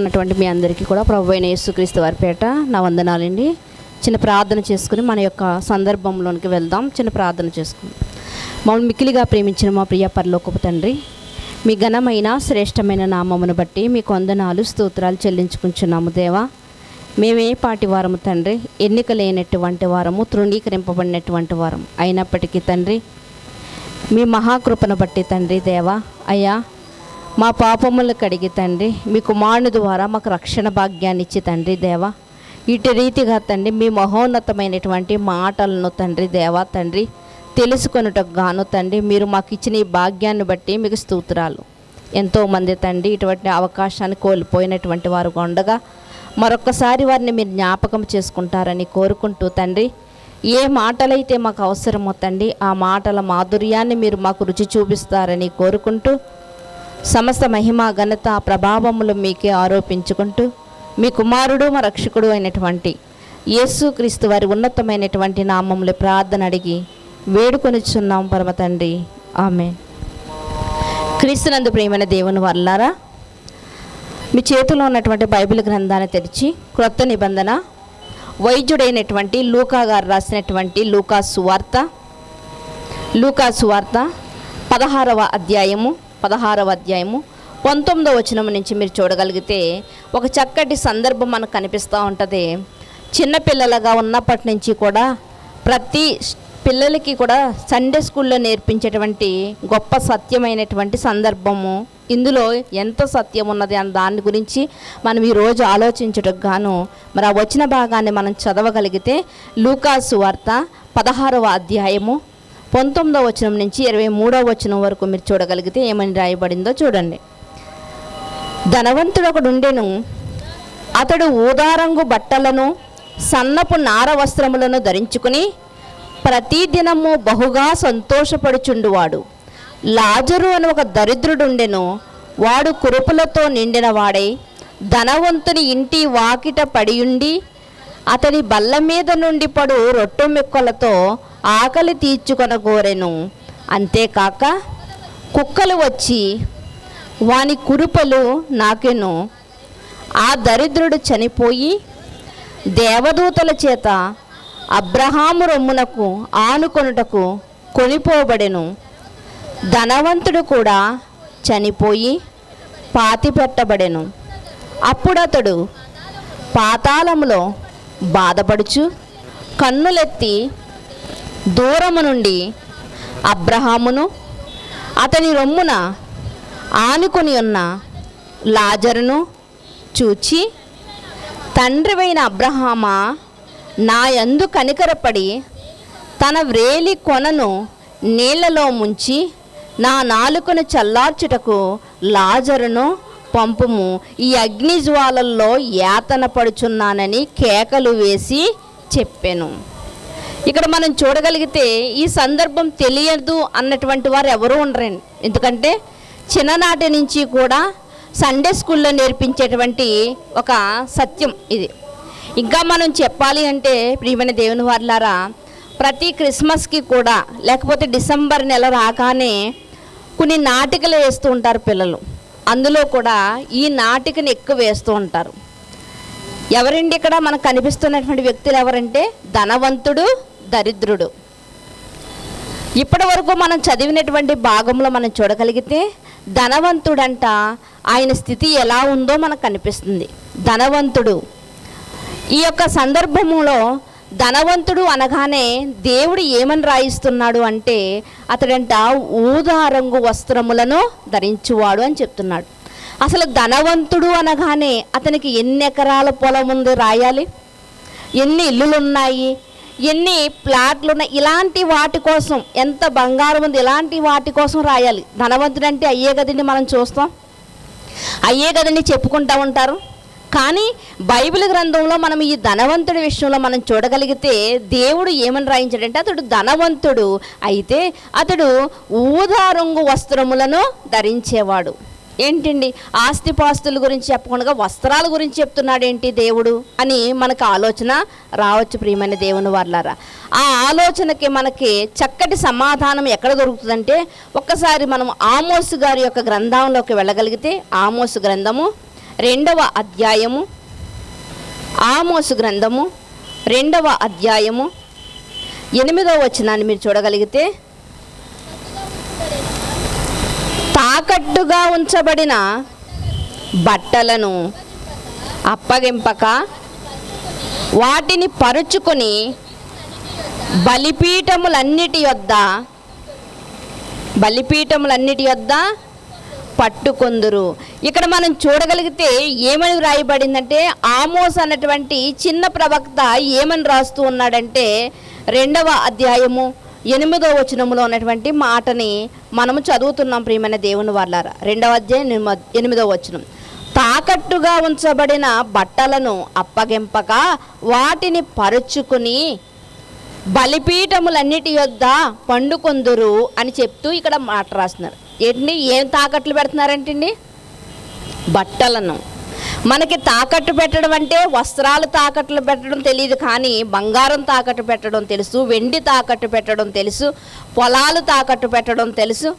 ఉన్నటువంటి మీ అందరికీ కూడా ప్రభువైన యేసుక్రీస్తు వారి పేట నా వందనాలండి. చిన్న ప్రార్థన చేసుకుని మన యొక్క సందర్భంలోనికి వెళ్దాం. చిన్న ప్రార్థన చేసుకుని మమ్మల్ని మిక్కిలిగా ప్రేమించిన మా ప్రియ పరలోకపు తండ్రి, మీ ఘనమైన శ్రేష్టమైన నామమును బట్టి మీకు వందనాలు స్తోత్రాలు చెల్లించుకుంటున్నాము దేవా. మేమే పాటి వారము తండ్రి, ఎన్నిక లేనటువంటి వారము, తృణీకరింపబడినటువంటి వారం అయినప్పటికీ తండ్రి, మీ మహాకృపను బట్టి తండ్రి దేవా అయ్యా, మా పాపములు కడిగి తండ్రి మీ కుమారుని ద్వారా మాకు రక్షణ భాగ్యాన్ని ఇచ్చి తండ్రి దేవా, ఇటు రీతిగా తండ్రి మీ మహోన్నతమైనటువంటి మాటలను తండ్రి దేవా తండ్రి తెలుసుకొనుటకు గాను తండ్రి మీరు మాకు ఇచ్చిన ఈ భాగ్యాన్ని బట్టి మీకు స్తోత్రాలు. ఎంతోమంది తండ్రి ఇటువంటి అవకాశాన్ని కోల్పోయినటువంటి వారు ఉండగా మరొక్కసారి వారిని మీరు జ్ఞాపకం చేసుకుంటారని కోరుకుంటూ తండ్రి, ఏ మాటలైతే మాకు అవసరమో తండ్రి ఆ మాటల మాధుర్యాన్ని మీరు మాకు రుచి చూపిస్తారని కోరుకుంటూ, సమస్త మహిమ ఘనత ప్రభావములు మీకే ఆరోపించుకుంటూ, మీ కుమారుడు మా రక్షకుడు అయినటువంటి యేసుక్రీస్తు వారి ఉన్నతమైనటువంటి నామములు ప్రార్థన అడిగి వేడుకొనిచున్నాం పరమ తండ్రి, ఆమేన్. క్రీస్తునందు ప్రియమైన దేవుని వర్లారా, మీ చేతిలో ఉన్నటువంటి బైబిల్ గ్రంథాన్ని తెరిచి క్రొత్త నిబంధన వైద్యుడైనటువంటి లూకా గారు రాసినటువంటి లూకా సువార్త 16వ అధ్యాయము 19వ వచనం నుంచి మీరు చూడగలిగితే ఒక చక్కటి సందర్భం మనకు కనిపిస్తూ ఉంటుంది. చిన్నపిల్లలుగా ఉన్నప్పటి నుంచి కూడా ప్రతి పిల్లలకి కూడా సండే స్కూల్లో నేర్పించేటువంటి గొప్ప సత్యమైనటువంటి సందర్భము. ఇందులో ఎంత సత్యం ఉన్నది అన్న దాని గురించి మనం ఈరోజు ఆలోచించడానికి గాను మరి ఆ వచ్చిన భాగాన్ని మనం చదవగలిగితే లూకా సువార్త 16వ అధ్యాయము 19వ వచనం నుంచి 23వ వచనం వరకు మీరు చూడగలిగితే ఏమని రాయబడిందో చూడండి. ధనవంతుడు ఒకడుండెను, అతడు ఊదారంగు బట్టలను సన్నపు నార వస్త్రములను ధరించుకుని ప్రతిదినము బహుగా సంతోషపడుచుండువాడు. లాజరు అని ఒక దరిద్రుడుండెను, వాడు కురుపులతో నిండిన వాడై ధనవంతుని ఇంటి వాకిట పడియుండి అతని బల్ల మీద నుండి పడు రొట్టె ముక్కలతో ఆకలి తీర్చుకొనగోరెను. అంతేకాక కుక్కలు వచ్చి వాని కురుపలు నాకెను. ఆ దరిద్రుడు చనిపోయి దేవదూతల చేత అబ్రహాము రొమ్మునకు ఆనుకొనుటకు కొనిపోబడెను. ధనవంతుడు కూడా చనిపోయి పాతిపెట్టబడెను. అప్పుడతడు పాతాళములో బాధపడుచు కన్నులెత్తి దూరము నుండి అబ్రహామును అతని రొమ్మున ఆనుకొని ఉన్న లాజరును చూచి, తండ్రివైన అబ్రహామా, నా యందు కనికరపడి తన వ్రేలి కొనను నీళ్లలో ముంచి నా నాలుకను చల్లార్చుటకు లాజరును పంపుము, ఈ అగ్ని జ్వాలల్లో యాతన పడుచున్నానని కేకలు వేసి చెప్పెను. ఇక్కడ మనం చూడగలిగితే ఈ సందర్భం తెలియదు అన్నటువంటి వారు ఎవరు ఉండరండి. ఎందుకంటే చిన్ననాటి నుంచి కూడా సండే స్కూల్లో నేర్పించేటువంటి ఒక సత్యం ఇది. ఇంకా మనం చెప్పాలి అంటే ప్రియమైన దేవుని వారలారా, ప్రతి క్రిస్మస్కి కూడా లేకపోతే డిసెంబర్ నెల రాగానే కొన్ని నాటికలు వేస్తూ ఉంటారు పిల్లలు. అందులో కూడా ఈ నాటికని ఎక్కువ వేస్తూ ఉంటారు. ఎవరండి ఇక్కడ మనకు కనిపిస్తున్నటువంటి వ్యక్తులు ఎవరంటే ధనవంతుడు, దరిద్రుడు. ఇప్పటి వరకు మనం చదివినటువంటి భాగంలో మనం చూడగలిగితే ధనవంతుడంట ఆయన స్థితి ఎలా ఉందో మనకు కనిపిస్తుంది. ధనవంతుడు ఈ యొక్క సందర్భంలో ధనవంతుడు అనగానే దేవుడు ఏమని రాయిస్తున్నాడు అంటే అతడంట ఊదా రంగు వస్త్రములను ధరించువాడు అని చెప్తున్నాడు. అసలు ధనవంతుడు అనగానే అతనికి ఎన్ని ఎకరాల పొలం ఉంది రాయాలి, ఎన్ని ఇల్లులు ఉన్నాయి, ఎన్ని ప్లాట్లు ఉన్నాయి, ఇలాంటి వాటి కోసం ఎంత బంగారం ఉంది, ఇలాంటి వాటి కోసం రాయాలి. ధనవంతుడు అంటే అయ్యే కదండి మనం చూస్తాం, అయ్యే కదండి చెప్పుకుంటూ ఉంటారు. కానీ బైబిల్ గ్రంథంలో మనం ఈ ధనవంతుడి విషయంలో మనం చూడగలిగితే దేవుడు ఏమని రాయించాడంటే అతడు ధనవంతుడు అయితే అతడు ఊదా రంగు వస్త్రములను ధరించేవాడు. ఏంటండి ఆస్తిపాస్తుల గురించి చెప్పకుండా వస్త్రాల గురించి చెప్తున్నాడు ఏంటి దేవుడు అని మనకు ఆలోచన రావచ్చు. ప్రియమైన దేవుని వారలారా, ఆ ఆలోచనకి మనకి చక్కటి సమాధానం ఎక్కడ దొరుకుతుందంటే ఒక్కసారి మనం ఆమోసు గారి యొక్క గ్రంథంలోకి వెళ్ళగలిగితే ఆమోసు గ్రంథము 2వ అధ్యాయము, ఆమోసు గ్రంథము 2వ అధ్యాయము 8వ వచనాన్ని మీరు చూడగలిగితే, తాకట్టుగా ఉంచబడిన బట్టలను అప్పగింపక వాటిని పరుచుకొని బలిపీఠములన్నిటి యొద్ద పట్టుకొందురు. ఇక్కడ మనం చూడగలిగితే ఏమని వ్రాయబడిందంటే, ఆమోస్ అన్నటువంటి చిన్న ప్రవక్త ఏమని రాస్తూ ఉన్నాడంటే, 2వ అధ్యాయము 8వ వచనంలో ఉన్నటువంటి మాటని మనము చదువుతున్నాం ప్రియమైన దేవుని వాళ్ళారా. 2వ అధ్యాయం 8వ వచనం, తాకట్టుగా ఉంచబడిన బట్టలను అప్పగింపక వాటిని పరుచుకుని బలిపీఠములన్నిటి యొద్ద పండుకొందురు అని చెప్తూ ఇక్కడ మాట రాస్తున్నారు. ఏంటి, ఏం తాకట్లు పెడుతున్నారంటండి? బట్టలను. మనకి తాకట్టు పెట్టడం అంటే వస్త్రాలు తాకట్లు పెట్టడం తెలియదు, కానీ బంగారం తాకట్టు పెట్టడం తెలుసు, వెండి తాకట్టు పెట్టడం తెలుసు, పొలాలు తాకట్టు పెట్టడం తెలుసు,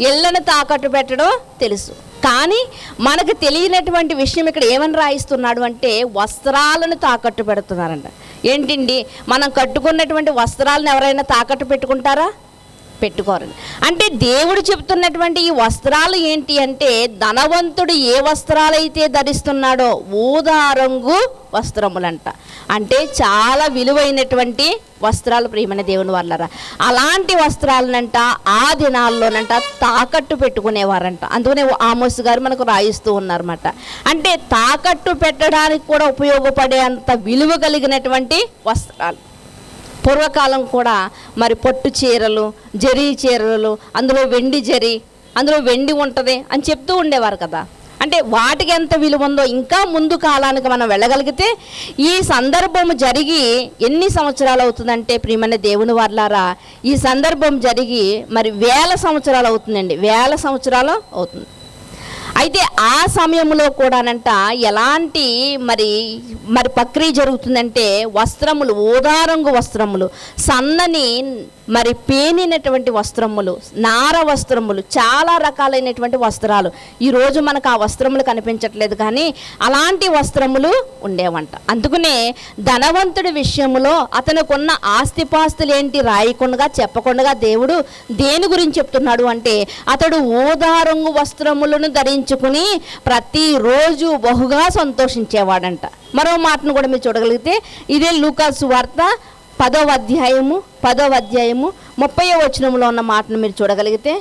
ఇళ్ళను తాకట్టు పెట్టడం తెలుసు. కానీ మనకు తెలియనటువంటి విషయం ఇక్కడ ఏమని రాయిస్తున్నాడు అంటే, వస్త్రాలను తాకట్టు పెడుతున్నారంట. ఏంటండి, మనం కట్టుకున్నటువంటి వస్త్రాలను ఎవరైనా తాకట్టు పెట్టుకుంటారా? పెట్టుకోరండి. అంటే దేవుడు చెప్తున్నటువంటి ఈ వస్త్రాలు ఏంటి అంటే, ధనవంతుడు ఏ వస్త్రాలైతే ధరిస్తున్నాడో ఊదా రంగు వస్త్రములంట. అంటే చాలా విలువైనటువంటి వస్త్రాలు ప్రియమైన దేవుని వాళ్ళరా. అలాంటి వస్త్రాలనంట ఆ దినాల్లోనంట తాకట్టు పెట్టుకునేవారంట. అందుకనే ఆమోస్ గారు మనకు రాయిస్తూ ఉన్నారన్నమాట. అంటే తాకట్టు పెట్టడానికి కూడా ఉపయోగపడే అంత విలువ కలిగినటువంటి వస్త్రాలు. పూర్వకాలం కూడా మరి పట్టు చీరలు, జరీ చీరలు, అందులో వెండి జరీ, అందులో వెండి ఉంటుంది అని చెప్తూ ఉండేవారు కదా. అంటే వాటికి ఎంత విలువ ఉందో ఇంకా ముందు కాలానికి మనం వెళ్ళగలిగితే, ఈ సందర్భం జరిగి ఎన్ని సంవత్సరాలు అవుతుందంటే ప్రియమైన దేవుని వాళ్ళారా, ఈ సందర్భం జరిగి మరి 1000 సంవత్సరాలు అవుతుందండి. 1000 సంవత్సరాలు అవుతుంది. అయితే ఆ సమయంలో కూడానంట ఎలాంటి మరి ప్రక్రియ జరుగుతుందంటే, వస్త్రములు, ఊదారంగు వస్త్రములు, సన్నని మరి పేనినటువంటి వస్త్రములు, నార వస్త్రములు, చాలా రకాలైనటువంటి వస్త్రాలు. ఈరోజు మనకు ఆ వస్త్రములు కనిపించట్లేదు, కానీ అలాంటి వస్త్రములు ఉండేవంట. అందుకనే ధనవంతుడి విషయంలో అతనుకున్న ఆస్తిపాస్తులు ఏంటి రాయకుండా చెప్పకుండా దేవుడు దేని గురించి చెప్తున్నాడు అంటే, అతడు ఊదారంగు వస్త్రములను ధరించుకుని ప్రతిరోజు బహుగా సంతోషించేవాడంట. మరో మాటను కూడా మీరు చూడగలిగితే, ఇదే లూకా సువార్త 10వ అధ్యాయము 30వ వచనంలో ఉన్న మాటను మీరు చూడగలిగితే,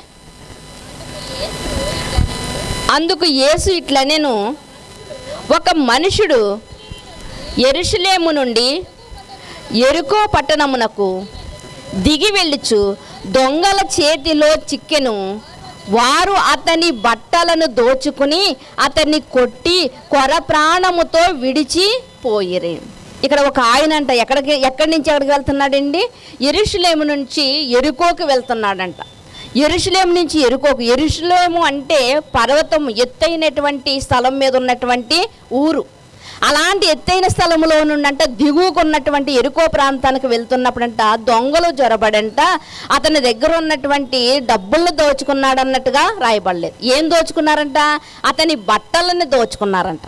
అందుకు యేసు ఇట్లనెను, ఒక మనుషుడు యెరూషలేము నుండి యెరికో పట్టణమునకు దిగి వెళ్ళుచు దొంగల చేతిలో చిక్కెను. వారు అతని బట్టలను దోచుకుని అతన్ని కొట్టి కొర ప్రాణముతో విడిచిపోయిరి. ఇక్కడ ఒక ఆయన అంట ఎక్కడి నుంచి ఎక్కడికి వెళ్తున్నాడండి? యెరూషలేము నుంచి యెరికోకి వెళ్తున్నాడంట. యెరూషలేము నుంచి యెరికోకు. యెరూషలేము అంటే పర్వతం, ఎత్తైనటువంటి స్థలం మీద ఉన్నటువంటి ఊరు. అలాంటి ఎత్తైన స్థలంలో నుండంట దిగుకున్నటువంటి యెరికో ప్రాంతానికి వెళ్తున్నప్పుడంట దొంగలు జొరబడంట అతని దగ్గర ఉన్నటువంటి డబ్బులను దోచుకున్నాడన్నట్టుగా రాయబడలేదు. ఏం దోచుకున్నారంట? అతని బట్టలను దోచుకున్నారంట.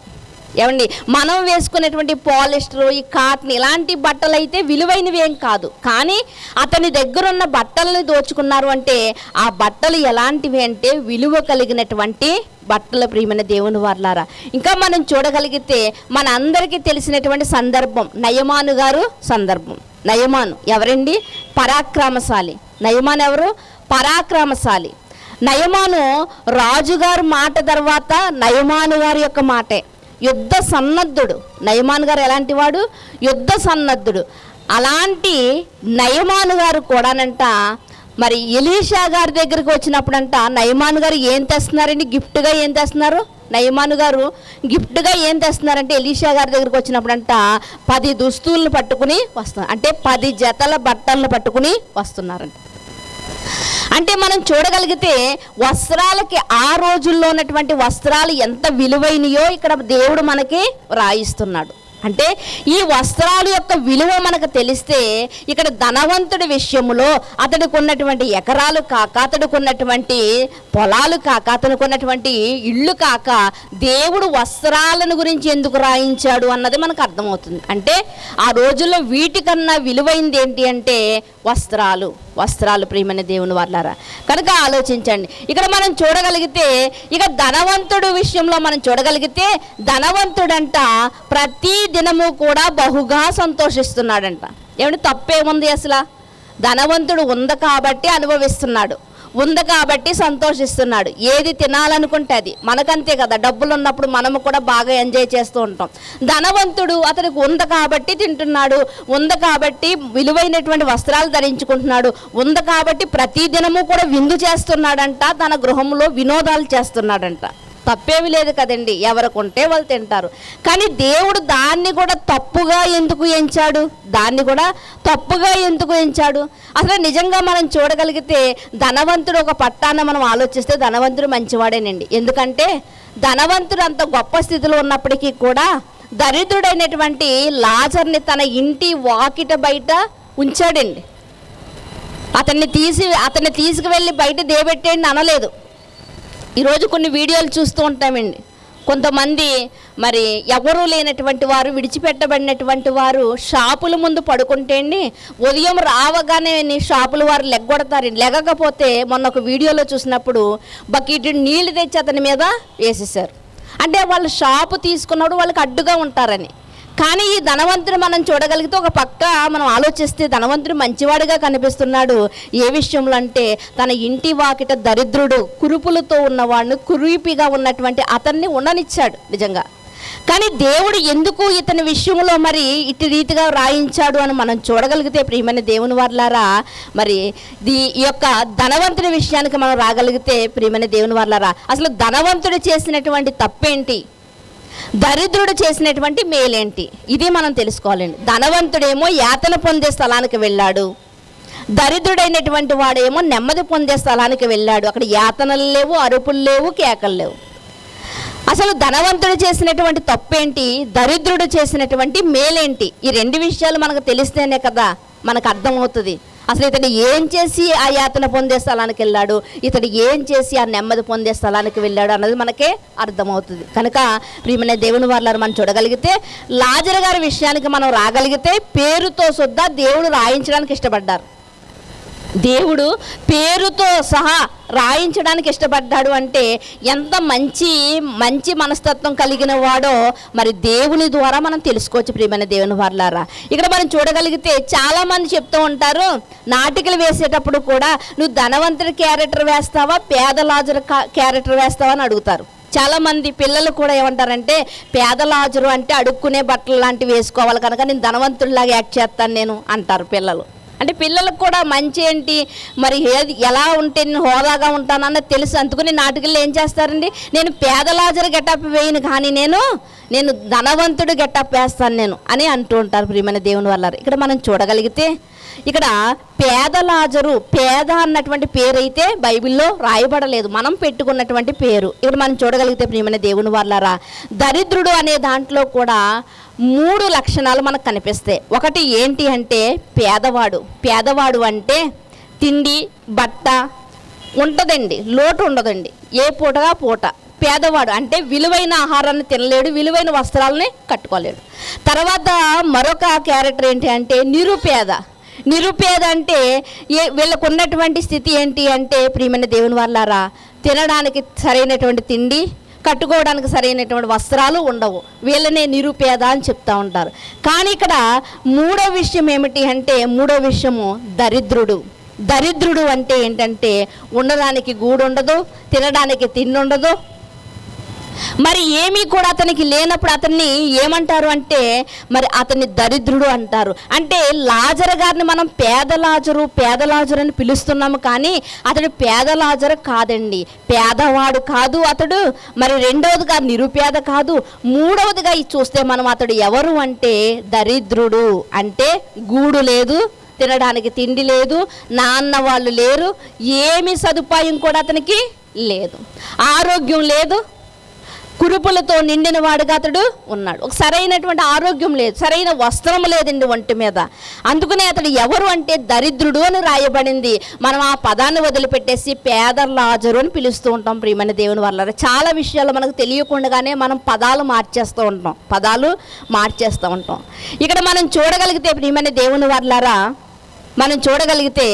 ఏమండి, మనం వేసుకునేటువంటి పాలిస్టర్, ఈ కాటన్, ఇలాంటి బట్టలు అయితే విలువైనవి ఏం కాదు, కానీ అతని దగ్గర ఉన్న బట్టలను దోచుకున్నారు. అంటే ఆ బట్టలు ఎలాంటివి అంటే విలువ కలిగినటువంటి బట్టల ప్రియమైన దేవుని వారలారా. ఇంకా మనం చూడగలిగితే మన అందరికీ తెలిసినటువంటి సందర్భం నయమాను గారు సందర్భం. నయమాను ఎవరండి? పరాక్రమశాలి. నయమాను ఎవరు? పరాక్రమశాలి. నయమాను రాజుగారు మాట తర్వాత నయమాను గారి యొక్క మాటే. యుద్ధ సన్నద్ధుడు. నయమాను గారు ఎలాంటి వాడు? యుద్ధ సన్నద్ధుడు. అలాంటి నయమాను గారు కూడానంట మరి ఎలీషా గారి దగ్గరికి వచ్చినప్పుడంట నయమాను గారు ఏం తెస్తున్నారండి? గిఫ్ట్గా ఏం తెస్తున్నారు? నయమాను గారు గిఫ్ట్గా ఏం తెస్తున్నారంటే ఎలీషా గారి దగ్గరికి వచ్చినప్పుడంట 10 దుస్తులను పట్టుకుని వస్తున్నారు. అంటే 10 జతల బట్టలను పట్టుకుని వస్తున్నారంట. అంటే మనం చూడగలిగితే వస్త్రాలకి ఆ రోజుల్లో ఉన్నటువంటి వస్త్రాలు ఎంత విలువైనయో ఇక్కడ దేవుడు మనకి రాయిస్తున్నాడు. అంటే ఈ వస్త్రాల యొక్క విలువ మనకు తెలిస్తే ఇక్కడ ధనవంతుడి విషయంలో అతడికి ఉన్నటువంటి ఎకరాలు కాక, అతడికి ఉన్నటువంటి పొలాలు కాక, అతనికి ఉన్నటువంటి ఇళ్ళు కాక, దేవుడు వస్త్రాలను గురించి ఎందుకు రాయించాడు అన్నది మనకు అర్థమవుతుంది. అంటే ఆ రోజుల్లో వీటికన్నా విలువైంది ఏంటి అంటే వస్త్రాలు. ప్రియమైన దేవుని వాళ్ళారా, కనుక ఆలోచించండి. ఇక్కడ మనం చూడగలిగితే, ఇక ధనవంతుడు విషయంలో మనం చూడగలిగితే, ధనవంతుడంట ప్రతి దినము కూడా బహుగా సంతోషిస్తున్నాడంట. ఏమంటే తప్పేముంది అసలు? ధనవంతుడు ఉంది కాబట్టి అనుభవిస్తున్నాడు, ఉంది కాబట్టి సంతోషిస్తున్నాడు. ఏది తినాలనుకుంటే అది. మనకంతే కదా, డబ్బులు ఉన్నప్పుడు మనము కూడా బాగా ఎంజాయ్ చేస్తూ ఉంటాం. ధనవంతుడు అతనికి ఉంది కాబట్టి తింటున్నాడు, ఉంది కాబట్టి విలువైనటువంటి వస్త్రాలు ధరించుకుంటున్నాడు, ఉంది కాబట్టి ప్రతి దినము కూడా విందు చేస్తున్నాడంట, తన గృహంలో వినోదాలు చేస్తున్నాడంట. తప్పేమి లేదు కదండి, ఎవరికి ఉంటే వాళ్ళు తింటారు. కానీ దేవుడు దాన్ని కూడా తప్పుగా ఎందుకు ఎంచాడు? అసలు నిజంగా మనం చూడగలిగితే ధనవంతుడు ఒక పట్టాన మనం ఆలోచిస్తే ధనవంతుడు మంచివాడేనండి. ఎందుకంటే ధనవంతుడు అంత గొప్ప స్థితిలో ఉన్నప్పటికీ కూడా దరిద్రుడైనటువంటి లాజర్ని తన ఇంటి వాకిట బయట ఉంచాడండి. అతన్ని తీసుకువెళ్ళి బయట దేబెట్టేయండి అనలేదు. ఈరోజు కొన్ని వీడియోలు చూస్తూ ఉంటామండి. కొంతమంది మరి ఎవరూ లేనటువంటి వారు, విడిచిపెట్టబడినటువంటి వారు షాపుల ముందు పడుకుంటే అండి, ఉదయం రావగానే షాపుల వారు లెగ్గొడతారండి. లెగకపోతే మొన్న ఒక వీడియోలో చూసినప్పుడు బకెట్ నీళ్లు తెచ్చి అతని మీద వేసేసారు. అంటే వాళ్ళు షాపు తీసుకున్నప్పుడు వాళ్ళకి అడ్డుగా ఉంటారని. కానీ ఈ ధనవంతుడు మనం చూడగలిగితే ఒక పక్క మనం ఆలోచిస్తే ధనవంతుడు మంచివాడిగా కనిపిస్తున్నాడు. ఏ విషయంలో అంటే తన ఇంటి వాకిట దరిద్రుడు, కురుపులతో ఉన్నవాడిని, కురీపిగా ఉన్నటువంటి అతన్ని ఉండనిచ్చాడు నిజంగా. కానీ దేవుడు ఎందుకు ఇతని విషయంలో మరి ఇటు రీతిగా రాయించాడు అని మనం చూడగలిగితే ప్రియమైన దేవుని వారలారా, మరి ఈ యొక్క ధనవంతుడి విషయానికి మనం రాగలిగితే ప్రియమైన దేవుని వారలారా, అసలు ధనవంతుడు చేసినటువంటి తప్పేంటి, దరిద్రుడు చేసినటువంటి మేలేంటి, ఇది మనం తెలుసుకోవాలండి. ధనవంతుడేమో యాతన పొందే స్థలానికి వెళ్ళాడు, దరిద్రుడైనటువంటి వాడేమో నెమ్మది పొందే స్థలానికి వెళ్ళాడు. అక్కడ యాతనలు లేవు, అరుపులు లేవు, కేకలు లేవు. అసలు ధనవంతుడు చేసినటువంటి తప్పేంటి, దరిద్రుడు చేసినటువంటి మేలేంటి, ఈ రెండు విషయాలు మనకు తెలిస్తేనే కదా మనకు అర్థమవుతుంది. అసలు ఇతడు ఏం చేసి ఆ యాతన పొందే స్థలానికి వెళ్ళాడు, ఇతడు ఏం చేసి ఆ నెమ్మది పొందే స్థలానికి వెళ్ళాడు అన్నది మనకే అర్థమవుతుంది. కనుక ప్రియమైన దేవుని వారలారా, మనం చూడగలిగితే లాజరు గారి విషయానికి మనం రాగలిగితే పేరుతో సుద్దా దేవుడు రాయించడానికి ఇష్టపడ్డారు. దేవుడు పేరుతో సహా రాయించడానికి ఇష్టపడ్డాడు అంటే ఎంత మంచి మనస్తత్వం కలిగిన వాడో మరి దేవుని ద్వారా మనం తెలుసుకోవచ్చు ప్రియమైన దేవుని వారలారా. ఇక్కడ మనం చూడగలిగితే చాలామంది చెప్తూ ఉంటారు, నాటికలు వేసేటప్పుడు కూడా నువ్వు ధనవంతుడి క్యారెక్టర్ వేస్తావా, పేద లాజరు క్యారెక్టర్ వేస్తావా అని అడుగుతారు. చాలామంది పిల్లలు కూడా ఏమంటారంటే, పేద లాజరు అంటే అడుక్కునే బట్టలు లాంటివి వేసుకోవాలి కనుక నేను ధనవంతుడిలాగా యాక్ట్ చేస్తాను నేను అంటారు పిల్లలు. అంటే పిల్లలకు కూడా మంచి ఏంటి, మరి ఎలా ఉంటే నేను హోదాగా ఉంటానన్నది తెలుసు. అందుకని నాటకాల్లో ఏం చేస్తారండి, నేను పేదలాజరు గెటప్ వేయను కానీ నేను ధనవంతుడు గెటప్ వేస్తాను నేను అని అంటూ ఉంటారు ప్రియమైన దేవుని వల్ల. ఇక్కడ మనం చూడగలిగితే ఇక్కడ పేదలాజరు, పేద అన్నటువంటి పేరు అయితే బైబిల్లో రాయబడలేదు, మనం పెట్టుకున్నటువంటి పేరు. ఇక్కడ మనం చూడగలిగితే ప్రియమైన దేవుని వాళ్ళారా, దరిద్రుడు అనే దాంట్లో కూడా 3 లక్షణాలు మనకు కనిపిస్తాయి. ఒకటి ఏంటి అంటే పేదవాడు అంటే తిండి బట్ట ఉంటుందండి, లోటు ఉండదండి, ఏ పూటగా పూట. పేదవాడు అంటే విలువైన ఆహారాన్ని తినలేడు, విలువైన వస్త్రాలని కట్టుకోలేడు. తర్వాత మరొక క్యారెక్టర్ ఏంటి అంటే నిరుపేద అంటే వీళ్ళకు ఉన్నటువంటి స్థితి ఏంటి అంటే ప్రియమైన దేవుని వాళ్ళారా, తినడానికి సరైనటువంటి తిండి, కట్టుకోవడానికి సరైనటువంటి వస్త్రాలు ఉండవు, వీళ్ళనే నిరుపేద అని చెప్తూ ఉంటారు. కానీ ఇక్కడ మూడో విషయం ఏమిటి అంటే, మూడో విషయము దరిద్రుడు అంటే ఏంటంటే ఉండడానికి గూడు ఉండదు, తినడానికి తిండి ఉండదు, మరి ఏమీ కూడా అతనికి లేనప్పుడు అతన్ని ఏమంటారు అంటే మరి అతన్ని దరిద్రుడు అంటారు. అంటే లాజరు గారిని మనం పేదలాజరు అని పిలుస్తున్నాము, కానీ అతడు పేదలాజరు కాదండి, పేదవాడు కాదు అతడు. మరి రెండవదిగా నిరుపేద కాదు, మూడవదిగా చూస్తే మనం అతడు ఎవరు అంటే దరిద్రుడు. అంటే గూడు లేదు, తినడానికి తిండి లేదు, నాన్న వాళ్ళు లేరు, ఏమి సదుపాయం కూడా అతనికి లేదు, ఆరోగ్యం లేదు, కురుపులతో నిండిన వాడుగా అతడు ఉన్నాడు. ఒక సరైనటువంటి ఆరోగ్యం లేదు, సరైన వస్త్రం లేదండి ఒంటి మీద. అందుకనే అతడు ఎవరు అంటే దరిద్రుడు అని రాయబడింది. మనం ఆ పదాన్ని వదిలిపెట్టేసి పేద లాజరు అని పిలుస్తూ ఉంటాం. ప్రియమైన దేవుని వల్ల చాలా విషయాలు మనకు తెలియకుండానే మనం పదాలు మార్చేస్తూ ఉంటాం. ఇక్కడ మనం చూడగలిగితే ప్రియమైన దేవుని వల్లారా, మనం చూడగలిగితే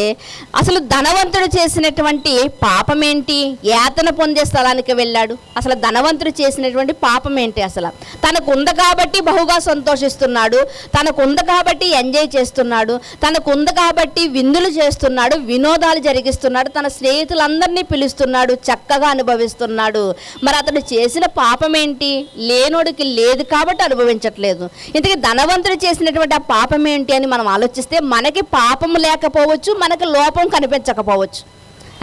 అసలు ధనవంతుడు చేసినటువంటి పాపం ఏంటి? యాతన పొందే స్థలానికి వెళ్ళాడు. అసలు ధనవంతుడు చేసినటువంటి పాపం ఏంటి? అసలు తనకు ఉంది కాబట్టి బహుగా సంతోషిస్తున్నాడు, తనకు ఉంది కాబట్టి ఎంజాయ్ చేస్తున్నాడు, తనకు ఉంది కాబట్టి విందులు చేస్తున్నాడు, వినోదాలు జరిగిస్తున్నాడు, తన స్నేహితులందరినీ పిలుస్తున్నాడు, చక్కగా అనుభవిస్తున్నాడు. మరి అతడు చేసిన పాపం ఏంటి? లేనోడికి లేదు కాబట్టి అనుభవించట్లేదు. ఇంతకీ ధనవంతుడు చేసినటువంటి ఆ పాపం ఏంటి అని మనం ఆలోచిస్తే మనకి పాపం లేకపోవచ్చు, మనకు లోపం కనిపించకపోవచ్చు.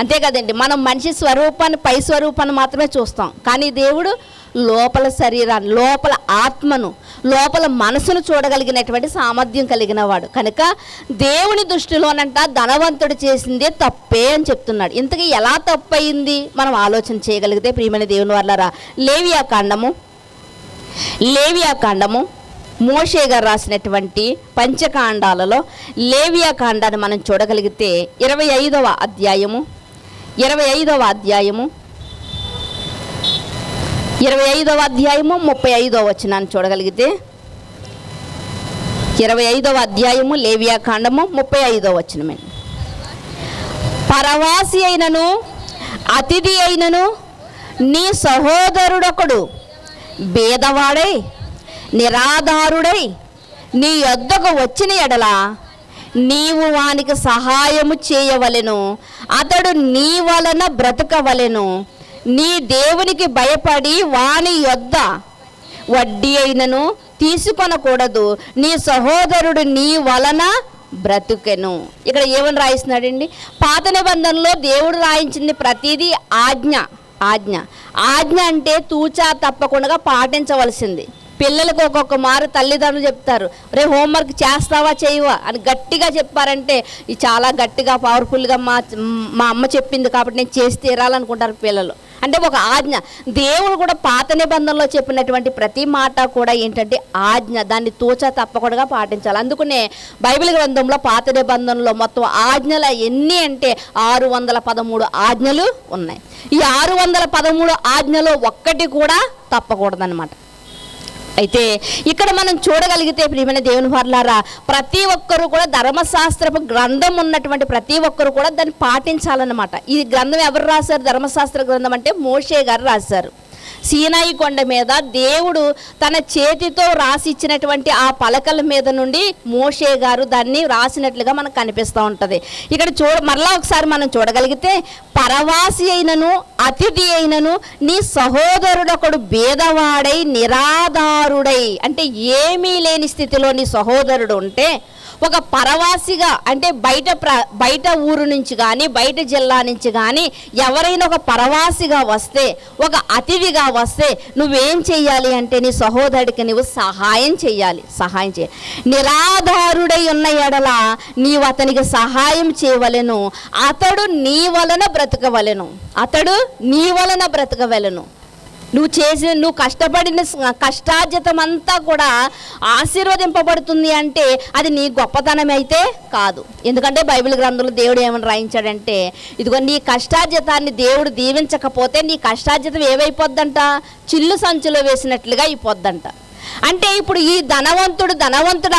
అంతే కదండి. మనం మనిషి స్వరూపాన్ని, పై స్వరూపాన్ని మాత్రమే చూస్తాం. కానీ దేవుడు లోపల శరీరాన్ని, లోపల ఆత్మను, లోపల మనసును చూడగలిగినటువంటి సామర్థ్యం కలిగిన వాడు. కనుక దేవుని దృష్టిలోనంట ధనవంతుడు చేసిందే తప్పే అని చెప్తున్నాడు. ఇంతకీ ఎలా తప్పయింది మనం ఆలోచన చేయగలిగితే ప్రియమైన దేవుని వల్లరా, లేవియా కాండము మోషే గారు రాసినటువంటి పంచకాండాలలో లేవియా కాండాన్ని మనం చూడగలిగితే 25వ అధ్యాయము 35వ వచనాన్ని చూడగలిగితే 25వ అధ్యాయము లేవియా కాండము 35వ వచనమే. పరవాసి అయినను అతిథి అయినను నీ సహోదరుడొకడు బేదవాడై నిరాధారుడై నీ యొద్దకు వచ్చిన ఎడల నీవు వానికి సహాయము చేయవలెను, అతడు నీ వలన బ్రతకవలెను. నీ దేవునికి భయపడి వాని యొద్ద వడ్డీ అయినను తీసుకొనకూడదు, నీ సహోదరుడు నీ వలన బ్రతుకెను. ఇక్కడ ఏమని రాయిస్తున్నాడండి? పాత నిబంధనలో దేవుడు రాయించింది ప్రతిదీ ఆజ్ఞ అంటే తూచా తప్పకుండా పాటించవలసింది. పిల్లలకు ఒక్కొక్క మారు తల్లిదండ్రులు చెప్తారు, రే హోంవర్క్ చేస్తావా చేయవా అని గట్టిగా చెప్పారంటే ఇది చాలా గట్టిగా పవర్ఫుల్గా మా అమ్మ చెప్పింది కాబట్టి నేను చేసి తీరాలనుకుంటారు పిల్లలు. అంటే ఒక ఆజ్ఞ. దేవుడు కూడా పాత నిబంధనలో చెప్పినటువంటి ప్రతి మాట కూడా ఏంటంటే ఆజ్ఞ, దాన్ని తూచా తప్పకుండా పాటించాలి. అందుకనే బైబిల్ గ్రంథంలో పాత నిబంధనలో మొత్తం ఆజ్ఞలు ఎన్ని అంటే 613 ఆజ్ఞలు ఉన్నాయి. ఈ 613 ఆజ్ఞలో ఒక్కటి కూడా తప్పకూడదన్నమాట. అయితే ఇక్కడ మనం చూడగలిగితే ప్రియమైన దేవుని వారలారా, ప్రతి ఒక్కరూ కూడా ధర్మశాస్త్రపు గ్రంథం ఉన్నటువంటి ప్రతి ఒక్కరు కూడా దాన్ని పాటించాలన్నమాట. ఈ గ్రంథం ఎవరు రాశారు? ధర్మశాస్త్ర గ్రంథం అంటే మోషే గారు రాశారు. సీనాయి కొండ మీద దేవుడు తన చేతితో రాసి ఇచ్చినటువంటి ఆ పలకల మీద నుండి మోషే గారు దాన్ని రాసినట్లుగా మనకు కనిపిస్తూ ఉంటుంది. ఇక్కడ మరలా ఒకసారి మనం చూడగలిగితే, పరవాసి అయినను అతిథి అయినను నీ సహోదరుడొకడు బేదవాడై నిరాధారుడై, అంటే ఏమీ లేని స్థితిలో నీ సహోదరుడు ఉంటే, ఒక పరవాసిగా అంటే బయట ఊరు నుంచి కానీ బయట జిల్లా నుంచి కానీ ఎవరైనా ఒక పరవాసిగా వస్తే, ఒక అతిథిగా వస్తే నువ్వేం చెయ్యాలి అంటే నీ సహోదరుడికి నువ్వు సహాయం చేయాలి. నిరాధారుడై ఉన్న ఎడల నీవు అతనికి సహాయం చేయవలెను, అతడు నీ వలన బ్రతకవలెను. నువ్వు కష్టపడిన కష్టార్జితం అంతా కూడా ఆశీర్వదింపబడుతుంది అంటే అది నీ గొప్పతనం అయితే కాదు. ఎందుకంటే బైబిల్ గ్రంథంలో దేవుడు ఏమని రాయించాడంటే, ఇదిగో నీ కష్టార్జితాన్ని దేవుడు దీవించకపోతే నీ కష్టార్జితం ఏమైపోద్దంట? చిల్లు సంచులో వేసినట్లుగా అయిపోద్దంట. అంటే ఇప్పుడు ఈ ధనవంతుడు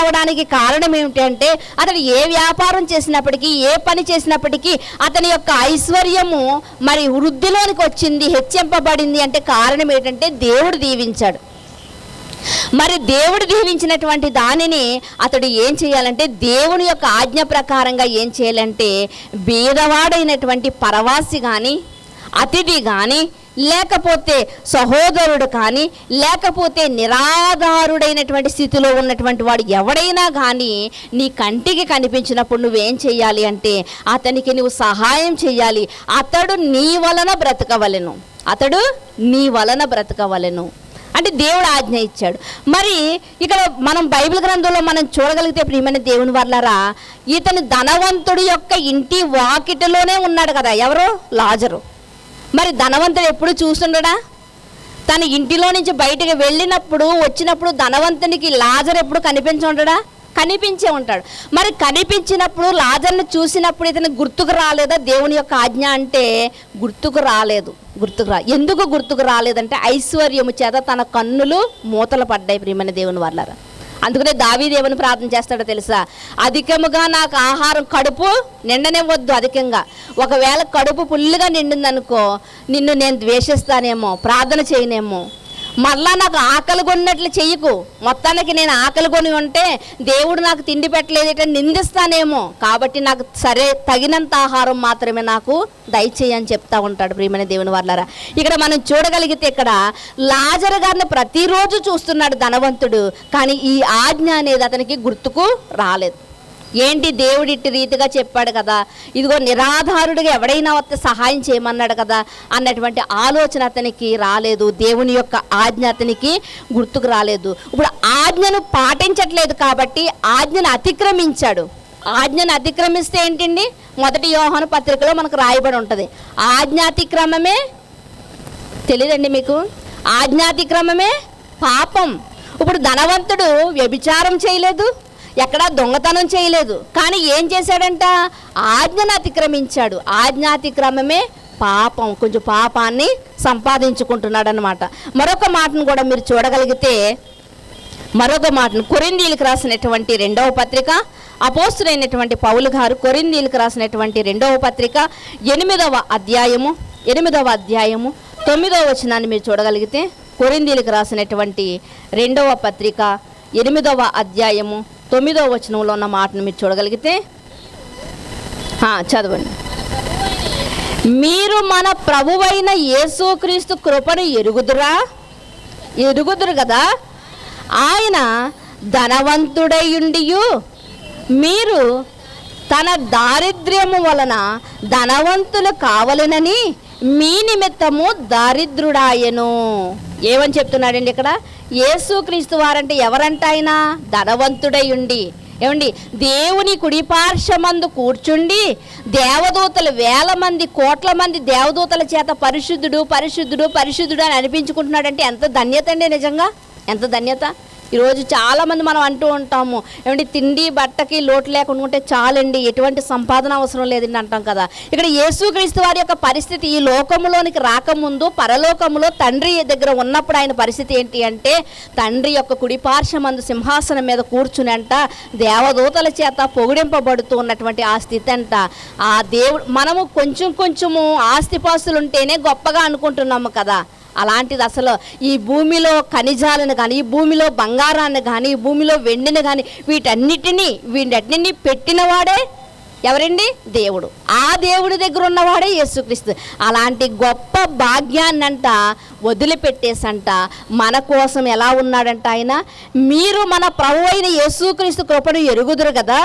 అవడానికి కారణం ఏమిటంటే, అతడు ఏ వ్యాపారం చేసినప్పటికీ, ఏ పని చేసినప్పటికీ అతని యొక్క ఐశ్వర్యము మరి వృద్ధిలోనికి వచ్చింది, హెచ్చింపబడింది. అంటే కారణం ఏంటంటే దేవుడు దీవించాడు. మరి దేవుడు దీవించినటువంటి దానిని అతడు ఏం చేయాలంటే, దేవుని యొక్క ఆజ్ఞ ప్రకారంగా ఏం చేయాలంటే, బీదవాడైనటువంటి పరవాసి కానీ అతిథి కానీ లేకపోతే సహోదరుడు కానీ లేకపోతే నిరాధారుడైనటువంటి స్థితిలో ఉన్నటువంటి వాడు ఎవడైనా కానీ నీ కంటికి కనిపించినప్పుడు నువ్వేం చేయాలి అంటే అతనికి నువ్వు సహాయం చేయాలి. అతడు నీ వలన బ్రతకవలెను అంటే దేవుడు ఆజ్ఞ ఇచ్చాడు. మరి ఇక్కడ మనం బైబిల్ గ్రంథంలో మనం చూడగలిగితే ప్రియమైన దేవుని వారలారా, ఇతను ధనవంతుడి యొక్క ఇంటి వాకిటిలోనే ఉన్నాడు కదా, ఎవరు? లాజరు. మరి ధనవంతుడు ఎప్పుడు చూస్తుండడా? తన ఇంటిలో నుంచి బయటకు వెళ్ళినప్పుడు వచ్చినప్పుడు ధనవంతునికి లాజరు ఎప్పుడు కనిపించుంటాడా? కనిపించే ఉంటాడు. మరి కనిపించినప్పుడు లాజర్ను చూసినప్పుడు ఇతను గుర్తుకు రాలేదా దేవుని యొక్క ఆజ్ఞ అంటే? గుర్తుకు రాలేదు. ఎందుకు గుర్తుకు రాలేదంటే ఐశ్వర్యము చేత తన కన్నులు మూతలు పడ్డాయి ప్రియమైన దేవుని వాళ్ళారా. అందుకనే దావీదు ఏమని ప్రార్థన చేస్తాడో తెలుసా? అధికముగా నాకు ఆహారం, కడుపు నిండనివ్వద్దు అధికంగా. ఒకవేళ కడుపు ఫుల్గా నిండిందనుకో నిన్ను నేను ద్వేషిస్తానేమో, ప్రార్థన చేయనేమో. మరలా నాకు ఆకలి కొన్నట్లు చెయ్యకు. మొత్తానికి నేను ఆకలి కొని ఉంటే దేవుడు నాకు తిండి పెట్టలేదంటే నిందిస్తానేమో. కాబట్టి నాకు సరే తగినంత ఆహారం మాత్రమే నాకు దయచేయని చెప్తా ఉంటాడు ప్రియమైన దేవుని వాళ్ళారా. ఇక్కడ మనం చూడగలిగితే ఇక్కడ లాజరు గారిని ప్రతిరోజు చూస్తున్నాడు ధనవంతుడు, కానీ ఈ ఆజ్ఞ అనేది అతనికి గుర్తుకు రాలేదు. ఏంటి, దేవుడి ఇట్టి రీతిగా చెప్పాడు కదా, ఇదిగో నిరాధారుడిగా ఎవడైనా వస్తే సహాయం చేయమన్నాడు కదా అన్నటువంటి ఆలోచన అతనికి రాలేదు. దేవుని యొక్క ఆజ్ఞ అతనికి గుర్తుకు రాలేదు. ఇప్పుడు ఆజ్ఞను పాటించట్లేదు కాబట్టి ఆజ్ఞను అతిక్రమించాడు. ఆజ్ఞను అతిక్రమిస్తే ఏంటండి? 1 యోహాను పత్రికలో మనకు రాయబడి ఉంటుంది. ఆజ్ఞాతిక్రమమే తెలియదండి మీకు? ఆజ్ఞాతిక్రమమే పాపం. ఇప్పుడు ధనవంతుడు వ్యభిచారం చేయలేదు, ఎక్కడా దొంగతనం చేయలేదు, కానీ ఏం చేశాడంట? ఆజ్ఞను అతిక్రమించాడు. ఆజ్ఞాతిక్రమమే పాపం. కొంచెం పాపాన్ని సంపాదించుకుంటున్నాడు అనమాట. మరొక మాటను కూడా మీరు చూడగలిగితే, మరొక మాటను కొరింథీయులకు రాసినటువంటి 2వ పత్రిక, అపోస్తులైనటువంటి పౌలు గారు కొరింథీయులకు రాసినటువంటి 2వ పత్రిక 8వ అధ్యాయము 9వ వచనాన్ని మీరు చూడగలిగితే, కొరింథీయులకు రాసినటువంటి 2వ పత్రిక 8వ అధ్యాయము 9వ వచనంలో ఉన్న మాటను మీరు చూడగలిగితే చదవండి. మీరు మన ప్రభువైన యేసుక్రీస్తు కృపను ఎరుగుదురు కదా, ఆయన ధనవంతుడైయుండియు మీరు తన దారిద్ర్యము వలన ధనవంతులు కావలెనని మీ నిమిత్తము దారిద్రుడాయను. ఏమని చెప్తున్నాడండి ఇక్కడ? యేసుక్రీస్తు వారంటే ఎవరంట? ఆయన ధనవంతుడై ఉండి ఏమండి దేవుని కుడిపార్శ్వమందు కూర్చుండి దేవదూతలు 1000 మంది, కోట్ల మంది దేవదూతల చేత పరిశుద్ధుడు పరిశుద్ధుడు పరిశుద్ధుడు అని అనిపించుకుంటున్నాడంటే ఎంత ధన్యత అండి! నిజంగా ఎంత ధన్యత! ఈరోజు చాలామంది మనం అంటూ ఉంటాము, ఏమంటే తిండి బట్టకి లోటు లేకుండా ఉంటే చాలండి, ఎటువంటి సంపాదన అవసరం లేదండి అంటాం కదా. ఇక్కడ యేసుక్రీస్తు వారి యొక్క పరిస్థితి ఈ లోకములోనికి రాకముందు పరలోకములో తండ్రి దగ్గర ఉన్నప్పుడు ఆయన పరిస్థితి ఏంటి అంటే, తండ్రి యొక్క కుడిపార్శ్వమందు సింహాసనం మీద కూర్చుని అంట దేవదూతల చేత పొగిడింపబడుతూ ఉన్నటువంటి ఆ స్థితి అంట. ఆ దేవుడు, మనము కొంచెము ఆస్తిపాస్తులు ఉంటేనే గొప్పగా అనుకుంటున్నాము కదా. అలాంటిది అసలు ఈ భూమిలో ఖనిజాలను కానీ, ఈ భూమిలో బంగారాన్ని కానీ, ఈ భూమిలో వెండిని కానీ వీటన్నిటినీ పెట్టినవాడే ఎవరండి? దేవుడు. ఆ దేవుడి దగ్గర ఉన్నవాడే యేసుక్రీస్తు. అలాంటి గొప్ప భాగ్యాన్నంట వదిలిపెట్టేసంట మన కోసం ఎలా ఉన్నాడంట ఆయన? మీరు మన ప్రభువైన యేసుక్రీస్తు కృపను ఎరుగుదురు కదా,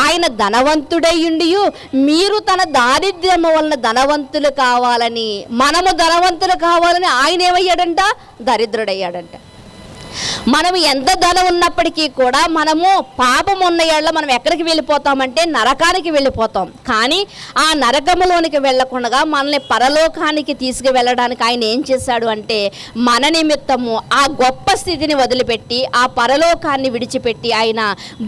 ఆయన ధనవంతుడయ్యుండియు మీరు తన దారిద్ర్యము వలన ధనవంతులు కావాలని, మనము ధనవంతులు కావాలని ఆయన ఏమయ్యాడంట? దరిద్రుడయ్యాడంట. మనం ఎంత ధనం ఉన్నప్పటికీ కూడా మనము పాపం ఉన్న ఏళ్ళ మనం ఎక్కడికి వెళ్ళిపోతామంటే నరకానికి వెళ్ళిపోతాం. కానీ ఆ నరకములోనికి వెళ్ళకుండా మనల్ని పరలోకానికి తీసుకువెళ్ళడానికి ఆయన ఏం చేశాడు అంటే, మన నిమిత్తము ఆ గొప్ప స్థితిని వదిలిపెట్టి ఆ పరలోకాన్ని విడిచిపెట్టి ఆయన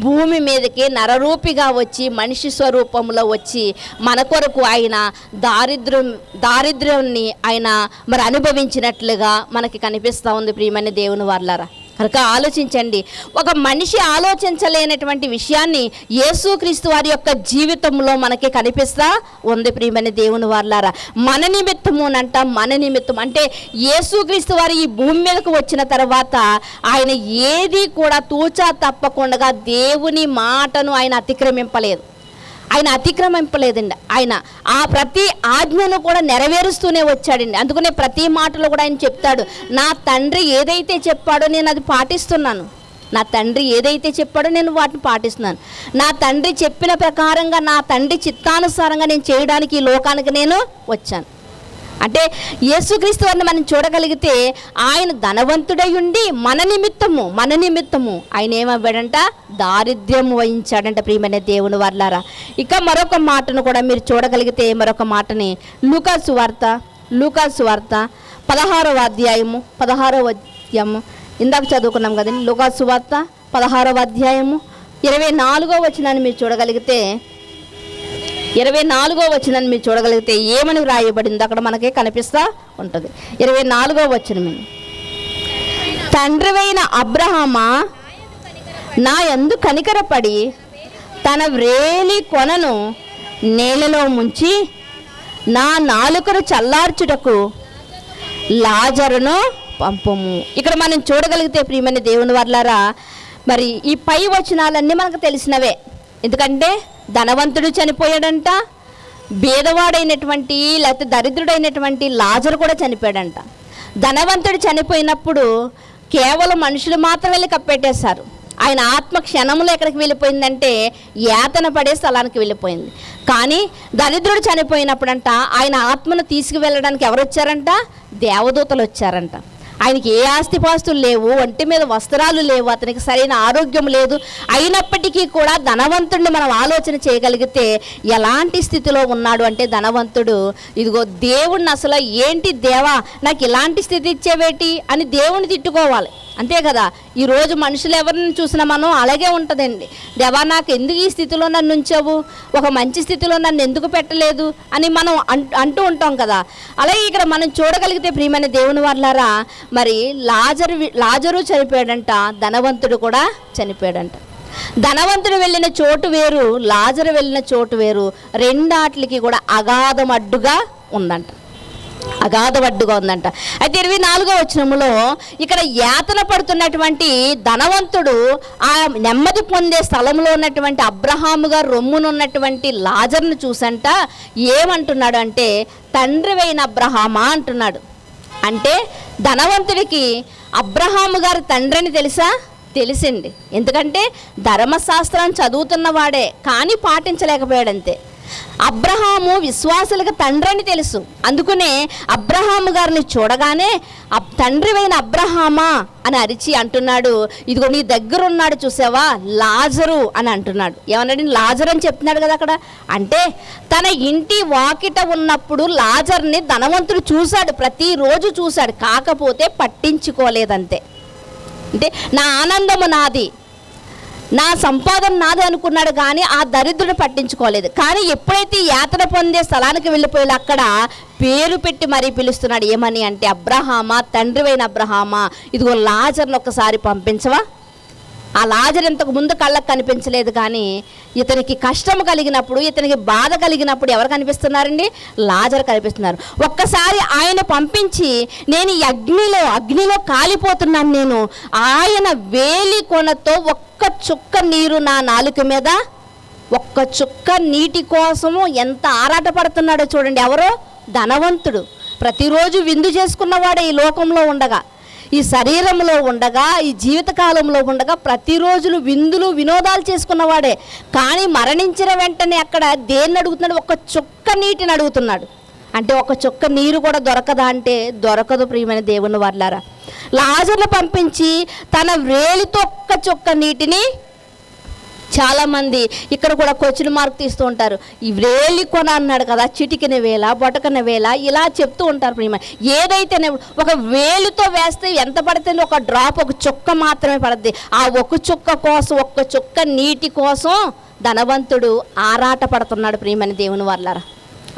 భూమి మీదకి నరరూపిగా వచ్చి మనిషి స్వరూపంలో వచ్చి మన కొరకు ఆయన దారిద్ర్యాన్ని ఆయన మరి అనుభవించినట్లుగా మనకి కనిపిస్తూ ఉంది ప్రియమైన దేవుని వాళ్ళారా. కనుక ఆలోచించండి, ఒక మనిషి ఆలోచించలేనటువంటి విషయాన్ని యేసుక్రీస్తు వారి యొక్క జీవితంలో మనకి కనిపిస్తా ఉంది ప్రియమైన దేవుని వాళ్ళారా. మన నిమిత్తం అంటే యేసుక్రీస్తు వారు ఈ భూమి మీదకు వచ్చిన తర్వాత ఆయన ఏది కూడా తూచా తప్పకుండా దేవుని మాటను ఆయన అతిక్రమింపలేదండి. ఆయన ఆ ప్రతి ఆజ్ఞను కూడా నెరవేరుస్తూనే వచ్చాడండి. అందుకనే ప్రతి మాటలో కూడా ఆయన చెప్తాడు, నా తండ్రి ఏదైతే చెప్పాడో నేను అది పాటిస్తున్నాను. నేను వాటిని పాటిస్తున్నాను. నా తండ్రి చెప్పిన ప్రకారంగా, నా తండ్రి చిత్తానుసారంగా నేను చేయడానికి ఈ లోకానికి నేను వచ్చాను. అంటే యేసుక్రీస్తు వారిని మనం చూడగలిగితే ఆయన ధనవంతుడై ఉండి మన నిమిత్తము ఆయన ఏమవ్వాడంట? దారిద్ర్యం వహించాడంట ప్రియమైన దేవుని వాళ్ళారా. ఇక మరొక మాటను కూడా మీరు చూడగలిగితే, మరొక మాటని లూకాసు వార్త 16వ అధ్యాయము ఇందాక చదువుకున్నాం కదండి, లూకా సువార్త 16వ అధ్యాయము 24వ వచనాన్ని మీరు చూడగలిగితే 24వ వచనాన్ని మీరు చూడగలిగితే ఏమని వ్రాయబడింది అక్కడ మనకే కనిపిస్తూ ఉంటుంది. 24వ వచనం, తండ్రివైన అబ్రహామా నా యందు కనికరపడి తన వ్రేలి కొనను నేలలో ముంచి నా నాలుకను చల్లార్చుటకు లాజరును పంపము. ఇక్కడ మనం చూడగలిగితే ప్రియమైన దేవుని వర్లారా, మరి ఈ పై వచనాలన్నీ మనకు తెలిసినవే. ఎందుకంటే ధనవంతుడు చనిపోయాడంట, బీదవాడైనటువంటి లేకపోతే దరిద్రుడైనటువంటి లాజరు కూడా చనిపోయాడంట. ధనవంతుడు చనిపోయినప్పుడు కేవలం మనుషులు మాత్రం వెళ్ళి కప్పెట్టేశారు. ఆయన ఆత్మ క్షణంలో ఎక్కడికి వెళ్ళిపోయిందంటే యాతన పడే స్థలానికి వెళ్ళిపోయింది. కానీ దరిద్రుడు చనిపోయినప్పుడంట ఆయన ఆత్మను తీసుకువెళ్ళడానికి ఎవరు వచ్చారంట? దేవదూతలు వచ్చారంట. ఆయనకి ఏ ఆస్తిపాస్తులు లేవు, ఒంటి మీద వస్త్రాలు లేవు, అతనికి సరైన ఆరోగ్యం లేదు. అయినప్పటికీ కూడా ధనవంతుడిని మనం ఆలోచన చేయగలిగితే ఎలాంటి స్థితిలో ఉన్నాడు అంటే ధనవంతుడు, ఇదిగో దేవుణ్ణి అసలు ఏంటి దేవా నాకు ఇలాంటి స్థితి ఇచ్చేవేటి అని దేవుణ్ణి తిట్టుకోవాలి, అంతే కదా. ఈరోజు మనుషులు ఎవరిని చూసినా మనం అలాగే ఉంటుందండి. దేవా నాకు ఎందుకు ఈ స్థితిలో నన్ను ఉంచావు, ఒక మంచి స్థితిలో నన్ను ఎందుకు పెట్టలేదు అని మనం అంటూ ఉంటాం కదా. అలాగే ఇక్కడ మనం చూడగలిగితే ప్రియమైన దేవుని వాళ్ళారా, మరి లాజరు చనిపోయాడంట, ధనవంతుడు కూడా చనిపోయాడంట. ధనవంతుడు వెళ్ళిన చోటు వేరు, లాజరు వెళ్ళిన చోటు వేరు. రెండాట్లకి కూడా అగాధం అడ్డుగా ఉందంట, అగాధవడ్డుగా ఉందంట. అయితే 24వ వచనంలో ఇక్కడ యాతన పడుతున్నటువంటి ధనవంతుడు ఆ నెమ్మది పొందే స్థలంలో ఉన్నటువంటి అబ్రహాము గారు రొమ్మునున్నటువంటి లాజర్ను చూసంట ఏమంటున్నాడు అంటే, తండ్రివైన అబ్రహామా అంటున్నాడు. అంటే ధనవంతుడికి అబ్రహాము గారు తండ్రి అని తెలుసా? తెలిసింది. ఎందుకంటే ధర్మశాస్త్రాన్ని చదువుతున్నవాడే కానీ పాటించలేకపోయాడంతే. అబ్రహాము విశ్వాసులకు తండ్రి అని తెలుసు. అందుకనే అబ్రహాము గారిని చూడగానే తండ్రివైన అబ్రహామా అని అరిచి అంటున్నాడు, ఇదిగో నీ దగ్గర ఉన్నాడు చూసావా లాజరు అని అంటున్నాడు. ఏమన్నాడు? లాజరు అని చెప్తున్నాడు కదా అక్కడ. అంటే తన ఇంటి వాకిట ఉన్నప్పుడు లాజర్ని ధనవంతుడు చూశాడు, ప్రతిరోజు చూశాడు, కాకపోతే పట్టించుకోలేదంతే. అంటే నా ఆనందము నాది, నా సంపాదన నాది అనుకున్నాడు, కానీ ఆ దరిద్రుడు పట్టించుకోలేదు. కానీ ఎప్పుడైతే యాతన పొందే స్థలానికి వెళ్ళిపోయాడు అక్కడ పేరు పెట్టి మరీ పిలుస్తున్నాడు. ఏమని అంటే, అబ్రహామా, తండ్రివైన అబ్రహామా, ఇదిగో లాజర్ను ఒక్కసారి పంపించవా. ఆ లాజర్ ఇంతకు ముందు కళ్ళకు కనిపించలేదు, కానీ ఇతనికి కష్టం కలిగినప్పుడు, ఇతనికి బాధ కలిగినప్పుడు ఎవరు కనిపిస్తున్నారండి? లాజర్ కనిపిస్తున్నారు. ఒక్కసారి ఆయన పంపించి, నేను ఈ అగ్నిలో కాలిపోతున్నాను, నేను ఆయన వేలి కొనతో ఒక్క చుక్క నీరు నా నాలుక మీద, ఒక్క చుక్క నీటి కోసము ఎంత ఆరాటపడుతున్నాడో చూడండి. ఎవరో? ధనవంతుడు. ప్రతిరోజు విందు చేసుకున్నవాడే ఈ లోకంలో ఉండగా, ఈ శరీరంలో ఉండగా, ఈ జీవితకాలంలో ఉండగా ప్రతిరోజు విందులు వినోదాలు చేసుకున్నవాడే. కానీ మరణించిన వెంటనే అక్కడ దేన్ని అడుగుతున్నాడు? ఒక్క చుక్క నీటిని అడుగుతున్నాడు. అంటే ఒక చుక్క నీరు కూడా దొరకదా అంటే దొరకదు ప్రియమైన దేవుని వర్లారా. లాజర్ను పంపించి తన వేలితో ఒక్క చుక్క నీటిని, చాలామంది ఇక్కడ కూడా క్వశ్చన్ మార్క్ తీస్తూ ఉంటారు. ఈ వేలి కొన అన్నాడు కదా, చిటికిన వేల, బొటకన వేల, ఇలా చెప్తూ ఉంటారు ప్రియమ. ఏదైతేనే ఒక వేలుతో వేస్తే ఎంత పడుతుంది? ఒక డ్రాప్, ఒక చుక్క మాత్రమే పడుతుంది. ఆ ఒక చుక్క కోసం, ఒక్క చుక్క నీటి కోసం ధనవంతుడు ఆరాట పడుతున్నాడు ప్రియమైన దేవుని వాళ్ళారా,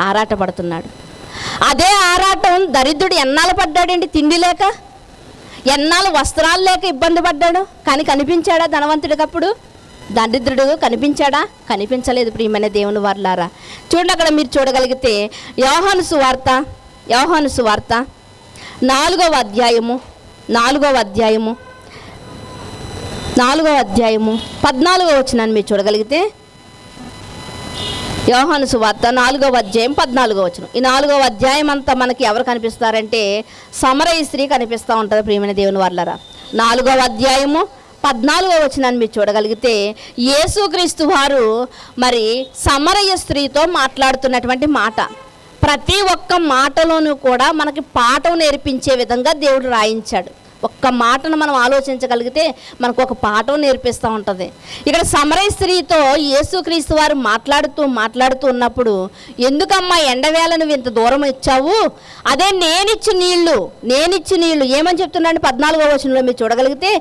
ఆరాట పడుతున్నాడు. అదే ఆరాటం దరిద్రుడు ఎన్నాళ్ళు పడ్డాడండి? తిండి లేక, ఎన్నాళ్ళు వస్త్రాలు లేక ఇబ్బంది పడ్డాడు. కానీ కనిపించాడా ధనవంతుడికి? అప్పుడు దరిద్రుడు కనిపించాడా? కనిపించలేదు ప్రియమైన దేవుని వర్లారా. చూడండి అక్కడ మీరు చూడగలిగితే యోహాను సువార్త 4వ అధ్యాయము 14వ వచనాన్ని మీరు చూడగలిగితే, యోహాను సువార్త 4వ అధ్యాయం 14వ వచనం. ఈ 4వ అధ్యాయం అంతా మనకి ఎవరు కనిపిస్తారంటే సమరయ స్త్రీ కనిపిస్తూ ఉంటుంది ప్రియమైన దేవుని వర్లారా. 4వ అధ్యాయము 14వ వచనాన్ని మీరు చూడగలిగితే యేసుక్రీస్తు వారు మరి సమరయ స్త్రీతో మాట్లాడుతున్నటువంటి మాట. ప్రతి ఒక్క మాటలోనూ కూడా మనకి పాఠం నేర్పించే విధంగా దేవుడు రాయించాడు. ఒక్క మాటను మనం ఆలోచించగలిగితే మనకు ఒక పాఠం నేర్పిస్తూ ఉంటుంది. ఇక్కడ సమరయ స్త్రీతో యేసుక్రీస్తు వారు మాట్లాడుతూ ఉన్నప్పుడు, ఎందుకమ్మా ఎండవేళ నువ్వు ఇంత దూరం ఇచ్చావు, అదే నేనిచ్చి నీళ్ళు ఏమని చెప్తున్నాడు 14వ వచనంలో మీరు చూడగలిగితే,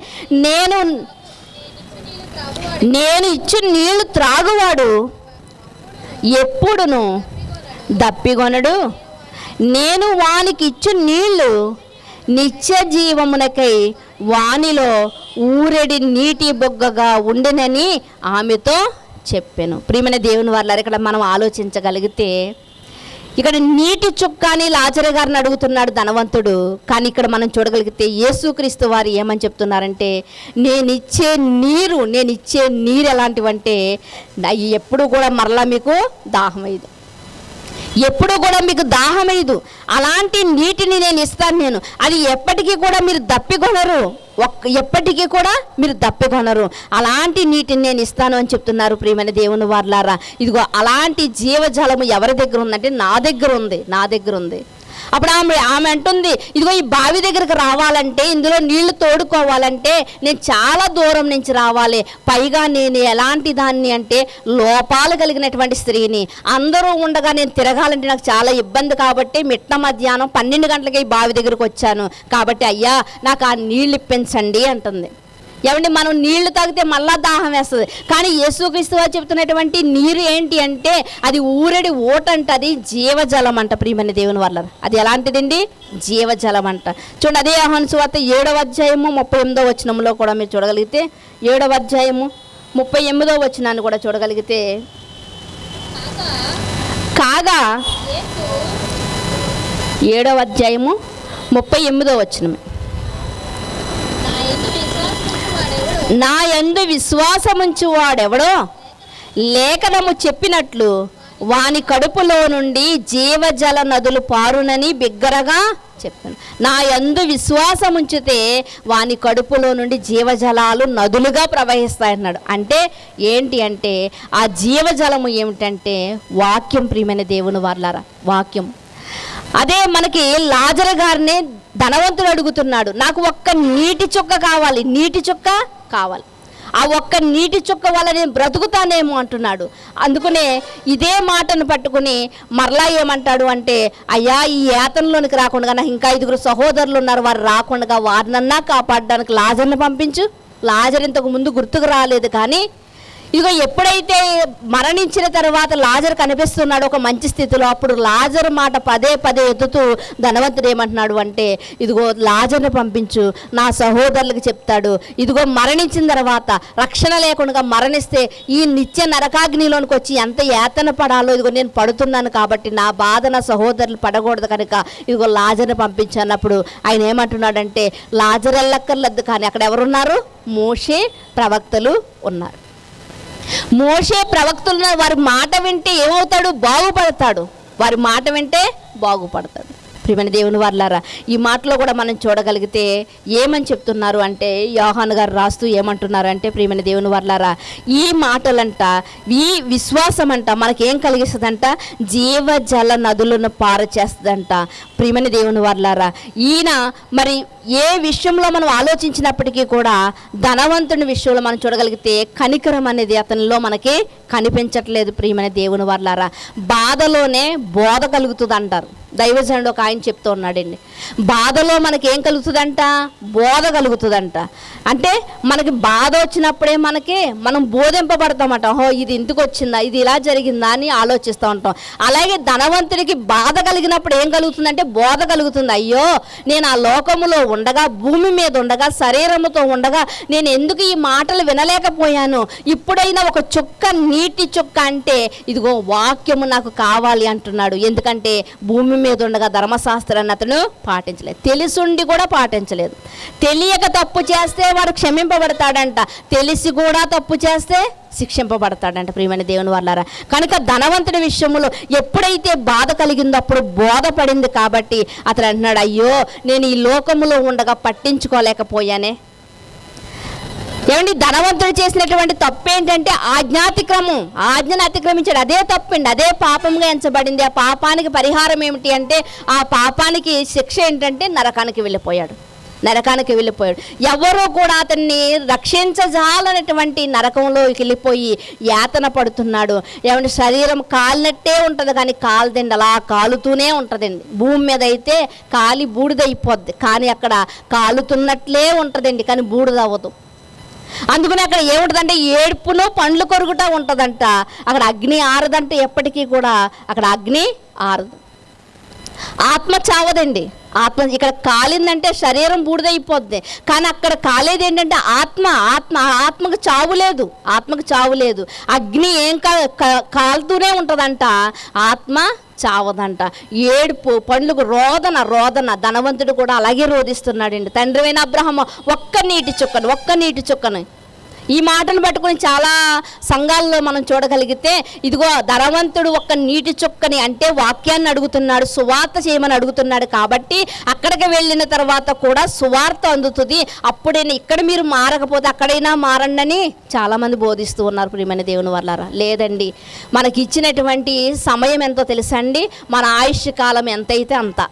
నేను ఇచ్చి నీళ్లు త్రాగువాడు ఎప్పుడును దప్పిగొనడు, నేను వానికి ఇచ్చు నీళ్లు నిత్య జీవమునకై వానిలో ఊరెడి నీటి బొగ్గగా ఉండినని ఆమెతో చెప్పాను. ప్రియమైన దేవుని వారలారా, ఇక్కడ మనం ఆలోచించగలిగితే, ఇక్కడ నీటి చుక్కాని లాజరు గారిని అడుగుతున్నాడు ధనవంతుడు. కానీ ఇక్కడ మనం చూడగలిగితే యేసుక్రీస్తు వారు ఏమని చెప్తున్నారంటే, నేనిచ్చే నీరు ఎలాంటివంటే ఎప్పుడు కూడా మరలా మీకు దాహమైదు, ఎప్పుడు కూడా మీకు దాహమైదు, అలాంటి నీటిని నేను ఇస్తాను. అది ఎప్పటికీ కూడా మీరు దప్పికొనరు, ఎప్పటికీ కూడా మీరు దప్పికొనరు, అలాంటి నీటిని నేను ఇస్తాను అని చెప్తున్నారు. ప్రియమైన దేవుని వారలారా, ఇదిగో అలాంటి జీవజలము ఎవరి దగ్గర ఉందంటే నా దగ్గర ఉంది. అప్పుడు ఆమె అంటుంది, ఇదిగో ఈ బావి దగ్గరకు రావాలంటే, ఇందులో నీళ్లు తోడుకోవాలంటే నేను చాలా దూరం నుంచి రావాలి, పైగా నేను ఎలాంటి దాన్ని అంటే లోపాలు కలిగినటువంటి స్త్రీని, అందరూ ఉండగా నేను తిరగాలంటే నాకు చాలా ఇబ్బంది, కాబట్టి మిట్ట మధ్యాహ్నం 12 గంటలకి ఈ బావి దగ్గరకు వచ్చాను, కాబట్టి అయ్యా నాకు ఆ నీళ్ళు ఇప్పించండి అంటుంది. ఏమండి, మనం నీళ్లు తాగితే మళ్ళా దాహం వేస్తుంది, కానీ యేసుక్రీస్తు వారు చెప్తున్నటువంటి నీరు ఏంటి అంటే అది ఊరడి ఓట అంట, అది జీవజలం అంట. ప్రియమైన దేవుని వల్ల అది ఎలాంటిదండి? జీవజలం అంట. చూడండి, అదే యోహాను సువార్త 7వ అధ్యాయము 38వ వచనంలో కూడా మీరు చూడగలిగితే, 7వ అధ్యాయము 38వ వచనాన్ని కూడా చూడగలిగితే, కాగా 7వ అధ్యాయము 38వ వచనమే, నా యందు విశ్వాసముంచు వాడెవడో లేఖనము చెప్పినట్లు వాని కడుపులో నుండి జీవజల నదులు పారునని బిగ్గరగా చెప్పాను. నా యందు విశ్వాసముంచితే వాని కడుపులో నుండి జీవజలాలు నదులుగా ప్రవహిస్తాయన్నాడు. అంటే ఏంటి అంటే ఆ జీవజలము ఏమిటంటే వాక్యం. ప్రియమైన దేవుని వారలారా, వాక్యం. అదే మనకి లాజరు గారిని ధనవంతుడు అడుగుతున్నాడు, నాకు ఒక్క నీటి చుక్క కావాలి, ఆ ఒక్క నీటి చుక్క వల్ల నేను బ్రతుకుతానేమో అంటున్నాడు. అందుకనే ఇదే మాటను పట్టుకుని మరలా ఏమంటాడు అంటే, అయ్యా ఈ యాతనలోనికి రాకుండా నాకు ఇంకా 5 సహోదరులు ఉన్నారు, వారు రాకుండా వారినన్నా కాపాడడానికి లాజర్ని పంపించు. లాజర్ ఇంతకు ముందు గుర్తుకు రాలేదు, కానీ ఇదిగో ఎప్పుడైతే మరణించిన తర్వాత లాజరు కనిపిస్తున్నాడు ఒక మంచి స్థితిలో, అప్పుడు లాజరు మాట పదే ఎత్తుతూ ధనవంతుడు ఏమంటున్నాడు అంటే, ఇదిగో లాజర్ని పంపించు, నా సహోదరులకు చెప్తాడు, ఇదిగో మరణించిన తర్వాత రక్షణ లేకుండా మరణిస్తే ఈ నిత్య నరకాగ్నిలోనికి వచ్చి ఎంత యాతన పడాలో ఇదిగో నేను పడుతున్నాను, కాబట్టి నా బాధ నా సహోదరులు పడకూడదు కనుక ఇదిగో లాజర్ని పంపించు అన్నప్పుడు ఆయన ఏమంటున్నాడంటే, లాజరు వెళ్ళక్కర్లేదు, కానీ అక్కడ ఎవరున్నారు? మోషే ప్రవక్తలు ఉన్నారు. మోషే ప్రవక్తలు వారి మాట వింటే ఏమవుతాడు? బాగుపడతాడు. వారి మాట వింటే బాగుపడతాడు. ప్రియమైన దేవుని వారలారా, ఈ మాటలో కూడా మనం చూడగలిగితే ఏమని చెప్తున్నారు అంటే, యోహాను గారు రాస్తూ ఏమంటున్నారు అంటే, ప్రియమైన దేవుని వారలారా, ఈ మాటలంట, ఈ విశ్వాసం అంట మనకేం కలిగిస్తుందంట? జీవజల నదులను పారచేస్తుందంట. ప్రియమైన దేవుని వారలారా, ఈయన మరి ఏ విషయంలో మనం ఆలోచించినప్పటికీ కూడా ధనవంతుని విషయంలో మనం చూడగలిగితే కనికరం అనేది అతనిలో మనకి కనిపించట్లేదు. ప్రియమైన దేవుని వారలారా, బాధలోనే బోధ కలుగుతుంది అంటారు. దైవజనుడు ఒక ఆయన చెప్తూ ఉన్నాడండి, బాధలో మనకి ఏం కలుగుతుందంట? బోధ కలుగుతుందంట. అంటే మనకి బాధ వచ్చినప్పుడే మనం బోధింపబడతామట. ఓహో ఇది ఎందుకు వచ్చిందా, ఇది ఇలా జరిగిందా అని ఆలోచిస్తూ ఉంటాం. అలాగే ధనవంతుడికి బాధ కలిగినప్పుడు ఏం కలుగుతుందంటే బోధ కలుగుతుంది. అయ్యో నేను ఆ లోకములో ఉండగా, భూమి మీద ఉండగా, శరీరముతో ఉండగా నేను ఎందుకు ఈ మాటలు వినలేకపోయాను? ఇప్పుడైనా ఒక చుక్క నీటి చుక్క అంటే ఇదిగో వాక్యము నాకు కావాలి అంటున్నాడు. ఎందుకంటే భూమి మీద ఉండగా ధర్మశాస్త్రాన్ని అతను పాటించలేదు, తెలిసుండి కూడా పాటించలేదు. తెలియక తప్పు చేస్తే వాడు క్షమింపబడతాడంట, తెలిసి కూడా తప్పు చేస్తే శిక్షింపబడతాడంట. ప్రియమైన దేవుని వారలారా, కనుక ధనవంతుడి విషయంలో ఎప్పుడైతే బాధ కలిగిందో అప్పుడు బోధపడింది. కాబట్టి అతను అంటున్నాడు, అయ్యో నేను ఈ లోకములో ఉండగా పట్టించుకోలేకపోయానే. ఏమండి, ధనవంతుడు చేసినటువంటి తప్పు ఏంటంటే ఆజ్ఞను అతిక్రమించాడు. అదే తప్పండి, అదే పాపంగా ఎంచబడింది. ఆ పాపానికి పరిహారం ఏమిటి అంటే, ఆ పాపానికి శిక్ష ఏంటంటే నరకానికి వెళ్ళిపోయాడు. నరకానికి వెళ్ళిపోయాడు. ఎవరూ కూడా అతన్ని రక్షించజాలనటువంటి నరకంలోకి వెళ్ళిపోయి యాతన పడుతున్నాడు. ఏమంటే శరీరం కాలినట్టే ఉంటుంది కానీ కాలదండి, అలా కాలుతూనే ఉంటుందండి. భూమి మీద అయితే కాలి బూడిదైపోద్ది, కానీ అక్కడ కాలుతున్నట్లే ఉంటుందండి, కానీ బూడిద అవ్వదు. అందుకని అక్కడ ఏముంటుందంటే ఏడుపును పండ్లు కొరుకుట ఉంటుందంట. అక్కడ అగ్ని ఆరదంటే ఎప్పటికీ కూడా అక్కడ అగ్ని ఆరదు. ఆత్మ చావదండి. ఆత్మ ఇక్కడ కాలిందంటే శరీరం బూడిదైపోద్ది, కానీ అక్కడ కాలేది ఏంటంటే ఆత్మకు చావు లేదు. ఆత్మకు చావు లేదు. అగ్ని ఏం కాలుతూనే ఉంటుందంట, ఆత్మ చావదంట. ఏడుపు పండ్లకు రోదన. ధనవంతుడు కూడా అలాగే రోధిస్తున్నాడండి. తండ్రివైన అబ్రహాము ఒక్క నీటి చుక్కను ఈ మాటను పట్టుకుని చాలా సంఘాల్లో మనం చూడగలిగితే, ఇదిగో ధనవంతుడు ఒక్క నీటి చుక్కని అంటే వాక్యాన్ని అడుగుతున్నాడు, సువార్త చేయమని అడుగుతున్నాడు. కాబట్టి అక్కడికి వెళ్ళిన తర్వాత కూడా సువార్త అందుతుంది. అప్పుడైనా ఇక్కడ మీరు మారకపోతే అక్కడైనా మారండి అని చాలామంది బోధిస్తూ ఉన్నారు. ప్రియమైన దేవుని వల్లారా, లేదండి, మనకి ఇచ్చినటువంటి సమయం ఎంతో తెలుసా అండి? మన ఆయుష్ కాలం ఎంతైతే అంత.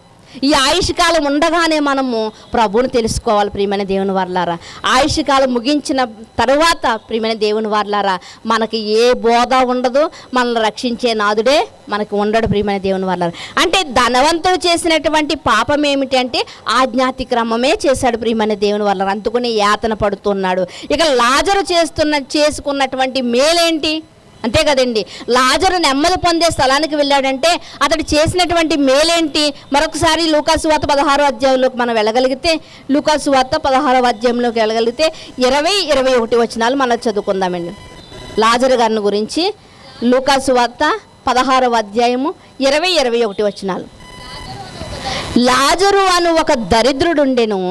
ఈ ఆయుష్ కాలం ఉండగానే మనము ప్రభువుని తెలుసుకోవాలి. ప్రియమైన దేవుని వారలారా, ఆయుష్ కాలం ముగించిన తరువాత ప్రియమైన దేవుని వారలారా మనకి ఏ బోధ ఉండదు, మనల్ని రక్షించే నాదుడే మనకు ఉండడు. ప్రియమైన దేవుని వారలారా, అంటే ధనవంతుడు చేసినటువంటి పాపం ఏమిటి అంటే ఆజ్ఞాతిక్రమమే చేశాడు. ప్రియమైన దేవుని వారలారా, అందుకని యాతన పడుతున్నాడు. ఇక లాజరు చేసుకున్నటువంటి మేలేంటి? అంతే కదండి, లాజరు నెమ్మది పొందే స్థలానికి వెళ్ళాడంటే అతడు చేసినటువంటి మేలేంటి? మరొకసారి లూకాసు వార్త 16వ అధ్యాయంలోకి మనం వెళ్ళగలిగితే, లూకాసు వార్త 16వ అధ్యాయంలోకి వెళ్ళగలిగితే 20-21 వచనాలు మనం చదువుకుందామండి. లాజరు గారిని గురించి లూకాసు వార్త 16వ అధ్యాయము 20-21 వచనాలు. లాజరు అను ఒక దరిద్రుడుండెను,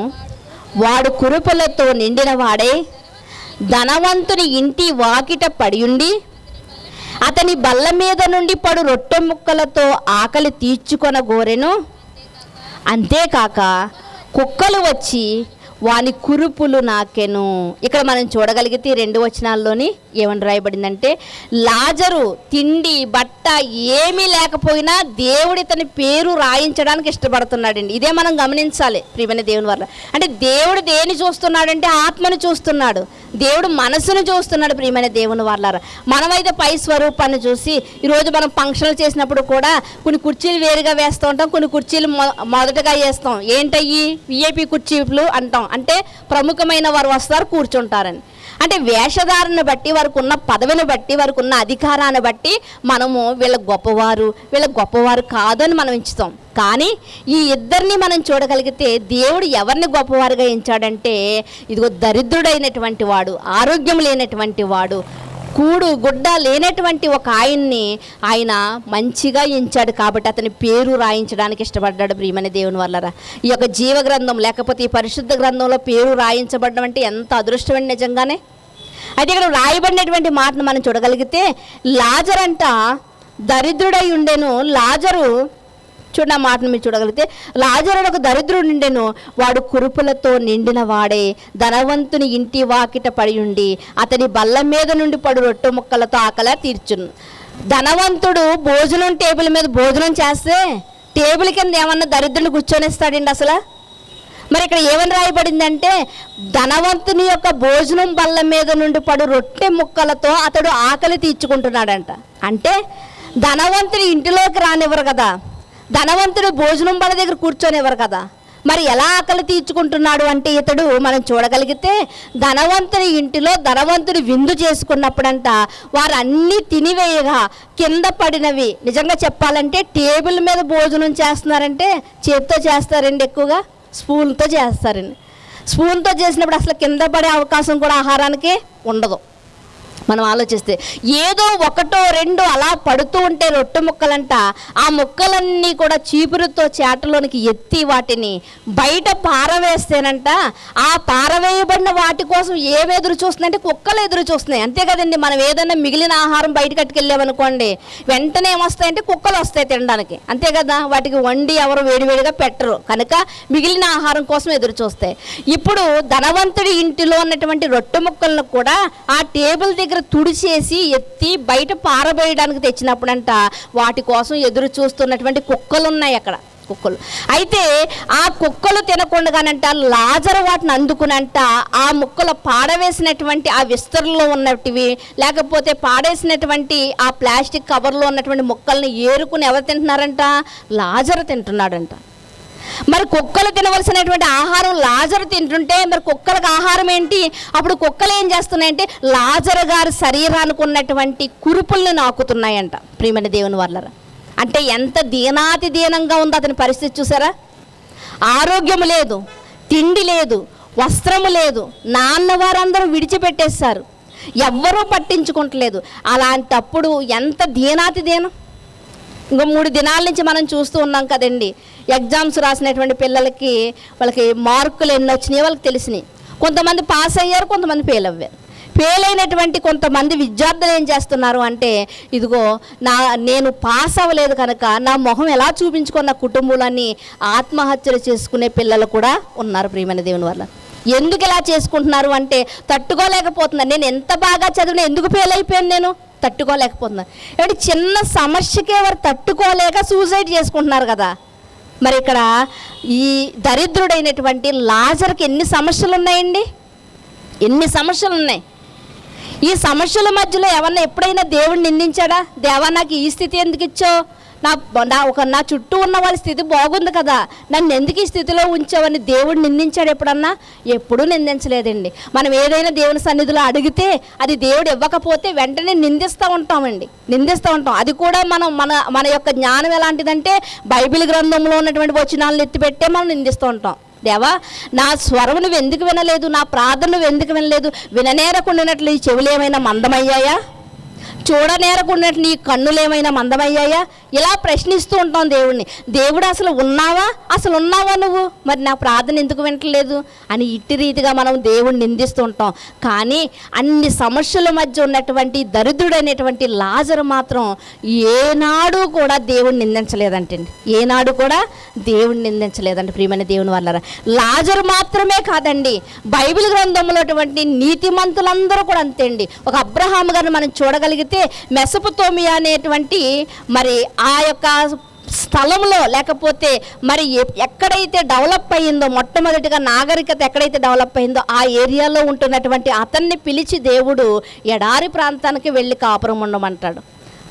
వాడు కురుపులతో నిండిన వాడే ధనవంతుని ఇంటి వాకిట పడియుండి అతని బల్ల మీద నుండి పడు రొట్టె ముక్కలతో ఆకలి తీర్చుకొనగోరెను. అంతేకాక కుక్కలు వచ్చి వాని కురుపులు నాకెను. ఇక్కడ మనం చూడగలిగితే 2 వచనాల్లోని ఏమని రాయబడిందంటే, లాజరు తిండి బట్ట ఏమీ లేకపోయినా దేవుడు ఇతని పేరు రాయించడానికి ఇష్టపడుతున్నాడండి. ఇదే మనం గమనించాలి ప్రియమైన దేవుని వల్ల. అంటే దేవుడు దేని చూస్తున్నాడంటే ఆత్మను చూస్తున్నాడు, దేవుడు మనసును చూస్తున్నాడు. ప్రియమైన దేవుని వాళ్ళారా, మనమైతే పై స్వరూపాన్ని చూసి ఈరోజు మనం ఫంక్షన్లు చేసినప్పుడు కూడా కొన్ని కుర్చీలు వేరుగా వేస్తూ ఉంటాం, కొన్ని కుర్చీలు మొదటగా వేస్తాం. ఏంటయ్యి? విఐపి కుర్చీలు అంటాం. అంటే ప్రముఖమైన వారు వస్తారు, కూర్చుంటారని. అంటే వేషధారణ బట్టి, వారికి ఉన్న పదవిని బట్టి, వారికి ఉన్న అధికారాన్ని బట్టి మనము వీళ్ళ గొప్పవారు కాదు అని మనం ఎంచుతాం. కానీ ఈ ఇద్దరిని మనం చూడగలిగితే దేవుడు ఎవరిని గొప్పవారుగా ఎంచాడంటే, ఇదిగో దరిద్రుడైనటువంటి వాడు, ఆరోగ్యం లేనటువంటి వాడు, కూడు గుడ్డ లేనటువంటి ఒక ఆయన మంచిగా ఎంచాడు. కాబట్టి అతని పేరు రాయించడానికి ఇష్టపడ్డాడు. ప్రియమైన దేవుని వల్లరా, ఈ యొక్క జీవ గ్రంథం లేకపోతే ఈ పరిశుద్ధ గ్రంథంలో పేరు రాయించబడడం అంటే ఎంత అదృష్టం నిజంగానే. అయితే ఇక్కడ రాయబడినటువంటి మాటను మనం చూడగలిగితే, లాజరు అంట దరిద్రుడై ఉండెను. లాజరు చూడ మాటను మీరు చూడగలిగితే, లాజరు ఒక దరిద్రుడు ఉండెను, వాడు కురుపులతో నిండిన వాడే ధనవంతుని ఇంటి వాకిట పడి ఉండి అతని బల్ల మీద నుండి పడు రొట్టె ముక్కలతో ఆకలి తీర్చును. ధనవంతుడు భోజనం టేబుల్ మీద భోజనం చేస్తే టేబుల్ కింద ఏమన్నా దరిద్రులు కూర్చొనిస్తాడండి అసలు? మరి ఇక్కడ ఏమని రాయబడిందంటే, ధనవంతుని యొక్క భోజనం బల్ల మీద నుండి పడు రొట్టె ముక్కలతో అతడు ఆకలి తీర్చుకుంటున్నాడంట. అంటే ధనవంతుని ఇంటిలోకి రానివ్వరు కదా, ధనవంతుడు భోజనం బల్ల దగ్గర కూర్చొనివ్వరు కదా, మరి ఎలా ఆకలి తీర్చుకుంటున్నాడు అంటే ఇతడు మనం చూడగలిగితే, ధనవంతుని ఇంటిలో ధనవంతుడు విందు చేసుకున్నప్పుడంట వారు అన్నీ తినివేయగా కింద పడినవి. నిజంగా చెప్పాలంటే టేబుల్ మీద భోజనం చేస్తున్నారంటే చేతితో చేస్తారండి, ఎక్కువగా స్పూన్తో చేస్తారండి. స్పూన్తో చేసినప్పుడు అసలు కింద పడే అవకాశం కూడా ఆహారానికి ఉండదు. మనం ఆలోచిస్తే ఏదో ఒకటో రెండో అలా పడుతూ ఉంటే రొట్టె ముక్కలంట, ఆ ముక్కలన్నీ కూడా చీపురుతో చేటలోనికి ఎత్తి వాటిని బయట పారవేస్తేనంట, ఆ పారవేయబడిన వాటి కోసం ఏమి ఎదురు చూస్తుందంటే కుక్కలు ఎదురు చూస్తున్నాయి. అంతే కదండి, మనం ఏదైనా మిగిలిన ఆహారం బయట కట్టుకెళ్ళామనుకోండి, వెంటనే ఏమొస్తాయంటే కుక్కలు వస్తాయి తినడానికి. అంతే కదా, వాటికి వండి ఎవరు వేడివేడిగా పెట్టరు కనుక మిగిలిన ఆహారం కోసం ఎదురు చూస్తాయి. ఇప్పుడు ధనవంతుడి ఇంటిలో ఉన్నటువంటి రొట్టె ముక్కలను కూడా ఆ టేబుల్ దగ్గర తుడిచేసి ఎత్తి బయట పారబోయడానికి తెచ్చినప్పుడంట వాటి కోసం ఎదురు చూస్తున్నటువంటి కుక్కలు ఉన్నాయి. అక్కడ కుక్కలు. అయితే ఆ కుక్కలు తినకుండానంట లాజరు వాటిని అందుకునంట ఆ ముక్కలు పాడవేసినటువంటి ఆ విస్తరులో ఉన్నటివి, లేకపోతే పాడేసినటువంటి ఆ ప్లాస్టిక్ కవర్లో ఉన్నటువంటి ముక్కల్ని ఏరుకుని ఎవరు తింటున్నారంట? లాజరు తింటున్నాడంట. మరి కుక్కలు తినవలసినటువంటి ఆహారం లాజరు తింటుంటే మరి కుక్కలకు ఆహారం ఏంటి? అప్పుడు కుక్కలు ఏం చేస్తున్నాయంటే లాజరు గారి శరీరానికి ఉన్నటువంటి కురుపుల్ని నాకుతున్నాయంట. ప్రియమైన దేవుని వాళ్ళరా, అంటే ఎంత దీనాతి దీనంగా ఉందో అతని పరిస్థితి చూసారా? ఆరోగ్యం లేదు, తిండి లేదు, వస్త్రము లేదు, నాన్నవారందరూ విడిచిపెట్టేశారు, ఎవ్వరూ పట్టించుకుంటలేదు. అలాంటప్పుడు ఎంత దీనాతి దీనం. ఇంకో 3 దినాల నుంచి మనం చూస్తూ ఉన్నాం కదండి, ఎగ్జామ్స్ రాసినటువంటి పిల్లలకి వాళ్ళకి మార్కులు ఎన్ని వచ్చినాయో వాళ్ళకి తెలిసినాయి. కొంతమంది పాస్ అయ్యారు, కొంతమంది ఫెయిల్ అయ్యారు. ఫెయిల్ అయినటువంటి కొంతమంది విద్యార్థులు ఏం చేస్తున్నారు అంటే, ఇదిగో నేను పాస్ అవ్వలేదు కనుక నా మొహం ఎలా చూపించుకున్న కుటుంబాలని ఆత్మహత్యలు చేసుకునే పిల్లలు కూడా ఉన్నారు. ప్రియమైన దేవుని వల్ల ఎందుకు ఇలా చేసుకుంటున్నారు అంటే తట్టుకోలేకపోతున్నాను. నేను ఎంత బాగా చదివినా ఎందుకు ఫెయిల్ అయిపోయాను, నేను తట్టుకోలేకపోతున్నాను. కాబట్టి చిన్న సమస్యకే వారు తట్టుకోలేక సూసైడ్ చేసుకుంటున్నారు కదా. మరి ఇక్కడ ఈ దరిద్రుడైనటువంటి లాజర్కి ఎన్ని సమస్యలు ఉన్నాయండి, ఎన్ని సమస్యలు ఉన్నాయి. ఈ సమస్యల మధ్యలో ఎవరన్నా ఎప్పుడైనా దేవుడిని నిందించాడా? దేవా నాకు ఈ స్థితి ఎందుకు ఇచ్చావు, నా చుట్టూ ఉన్న వాళ్ళ స్థితి బాగుంది కదా, నన్ను ఎందుకు ఈ స్థితిలో ఉంచావని దేవుడు నిందించాడు ఎప్పుడన్నా? ఎప్పుడూ నిందించలేదండి. మనం ఏదైనా దేవుని సన్నిధిలో అడిగితే అది దేవుడు ఇవ్వకపోతే వెంటనే నిందిస్తూ ఉంటామండి, నిందిస్తూ ఉంటాం. అది కూడా మన యొక్క జ్ఞానం ఎలాంటిదంటే బైబిల్ గ్రంథంలో ఉన్నటువంటి వచనాలను ఎత్తిపెట్టే మనం నిందిస్తూ ఉంటాం. దేవా నా స్వరం నువ్వు ఎందుకు వినలేదు, నా ప్రార్థన నువ్వు ఎందుకు వినలేదు, విననేరకుండానట్లు ఈ చెవులు ఏమైనా మందమయ్యాయా, చూడనేరకుండానట్లు నీ కన్నులు ఏమైనా మందమయ్యాయా? ఇలా ప్రశ్నిస్తూ ఉంటాం దేవుడిని. దేవుడు అసలు ఉన్నావా, అసలు ఉన్నావా నువ్వు, మరి నా ప్రార్థన ఎందుకు వినట్లేదు అని ఇట్టి రీతిగా మనం దేవుడిని నిందిస్తూ ఉంటాం. కానీ అన్ని సమస్యల మధ్య ఉన్నటువంటి దరిద్రుడైనటువంటి లాజరు మాత్రం ఏనాడు కూడా దేవుడిని నిందించలేదంటండి, ఏనాడు కూడా దేవుడిని నిందించలేదండి. ప్రియమైన దేవుని వాళ్ళరా, లాజరు మాత్రమే కాదండి, బైబిల్ గ్రంథంలో నీతిమంతులందరూ కూడా అంతే అండి. ఒక అబ్రహాము గారిని మనం చూడగలిగితే మెసొపొతేమియా అనేటువంటి మరి ఆ యొక్క స్థలంలో, లేకపోతే మరి ఎక్కడైతే డెవలప్ అయ్యిందో, మొట్టమొదటిగా నాగరికత ఎక్కడైతే డెవలప్ అయిందో ఆ ఏరియాలో ఉంటున్నటువంటి అతన్ని పిలిచి దేవుడు ఎడారి ప్రాంతానికి వెళ్ళి కాపురం ఉండమంటాడు.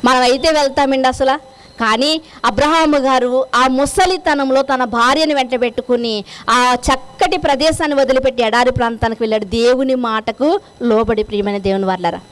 మనం అయితే వెళ్తామండి అసలు. కానీ అబ్రహాము గారు ఆ ముసలితనంలో తన భార్యను వెంటబెట్టుకుని ఆ చక్కటి ప్రదేశాన్ని వదిలిపెట్టి ఎడారి ప్రాంతానికి వెళ్ళాడు, దేవుని మాటకు లోబడి. ప్రియమైన దేవుని వాళ్ళరా,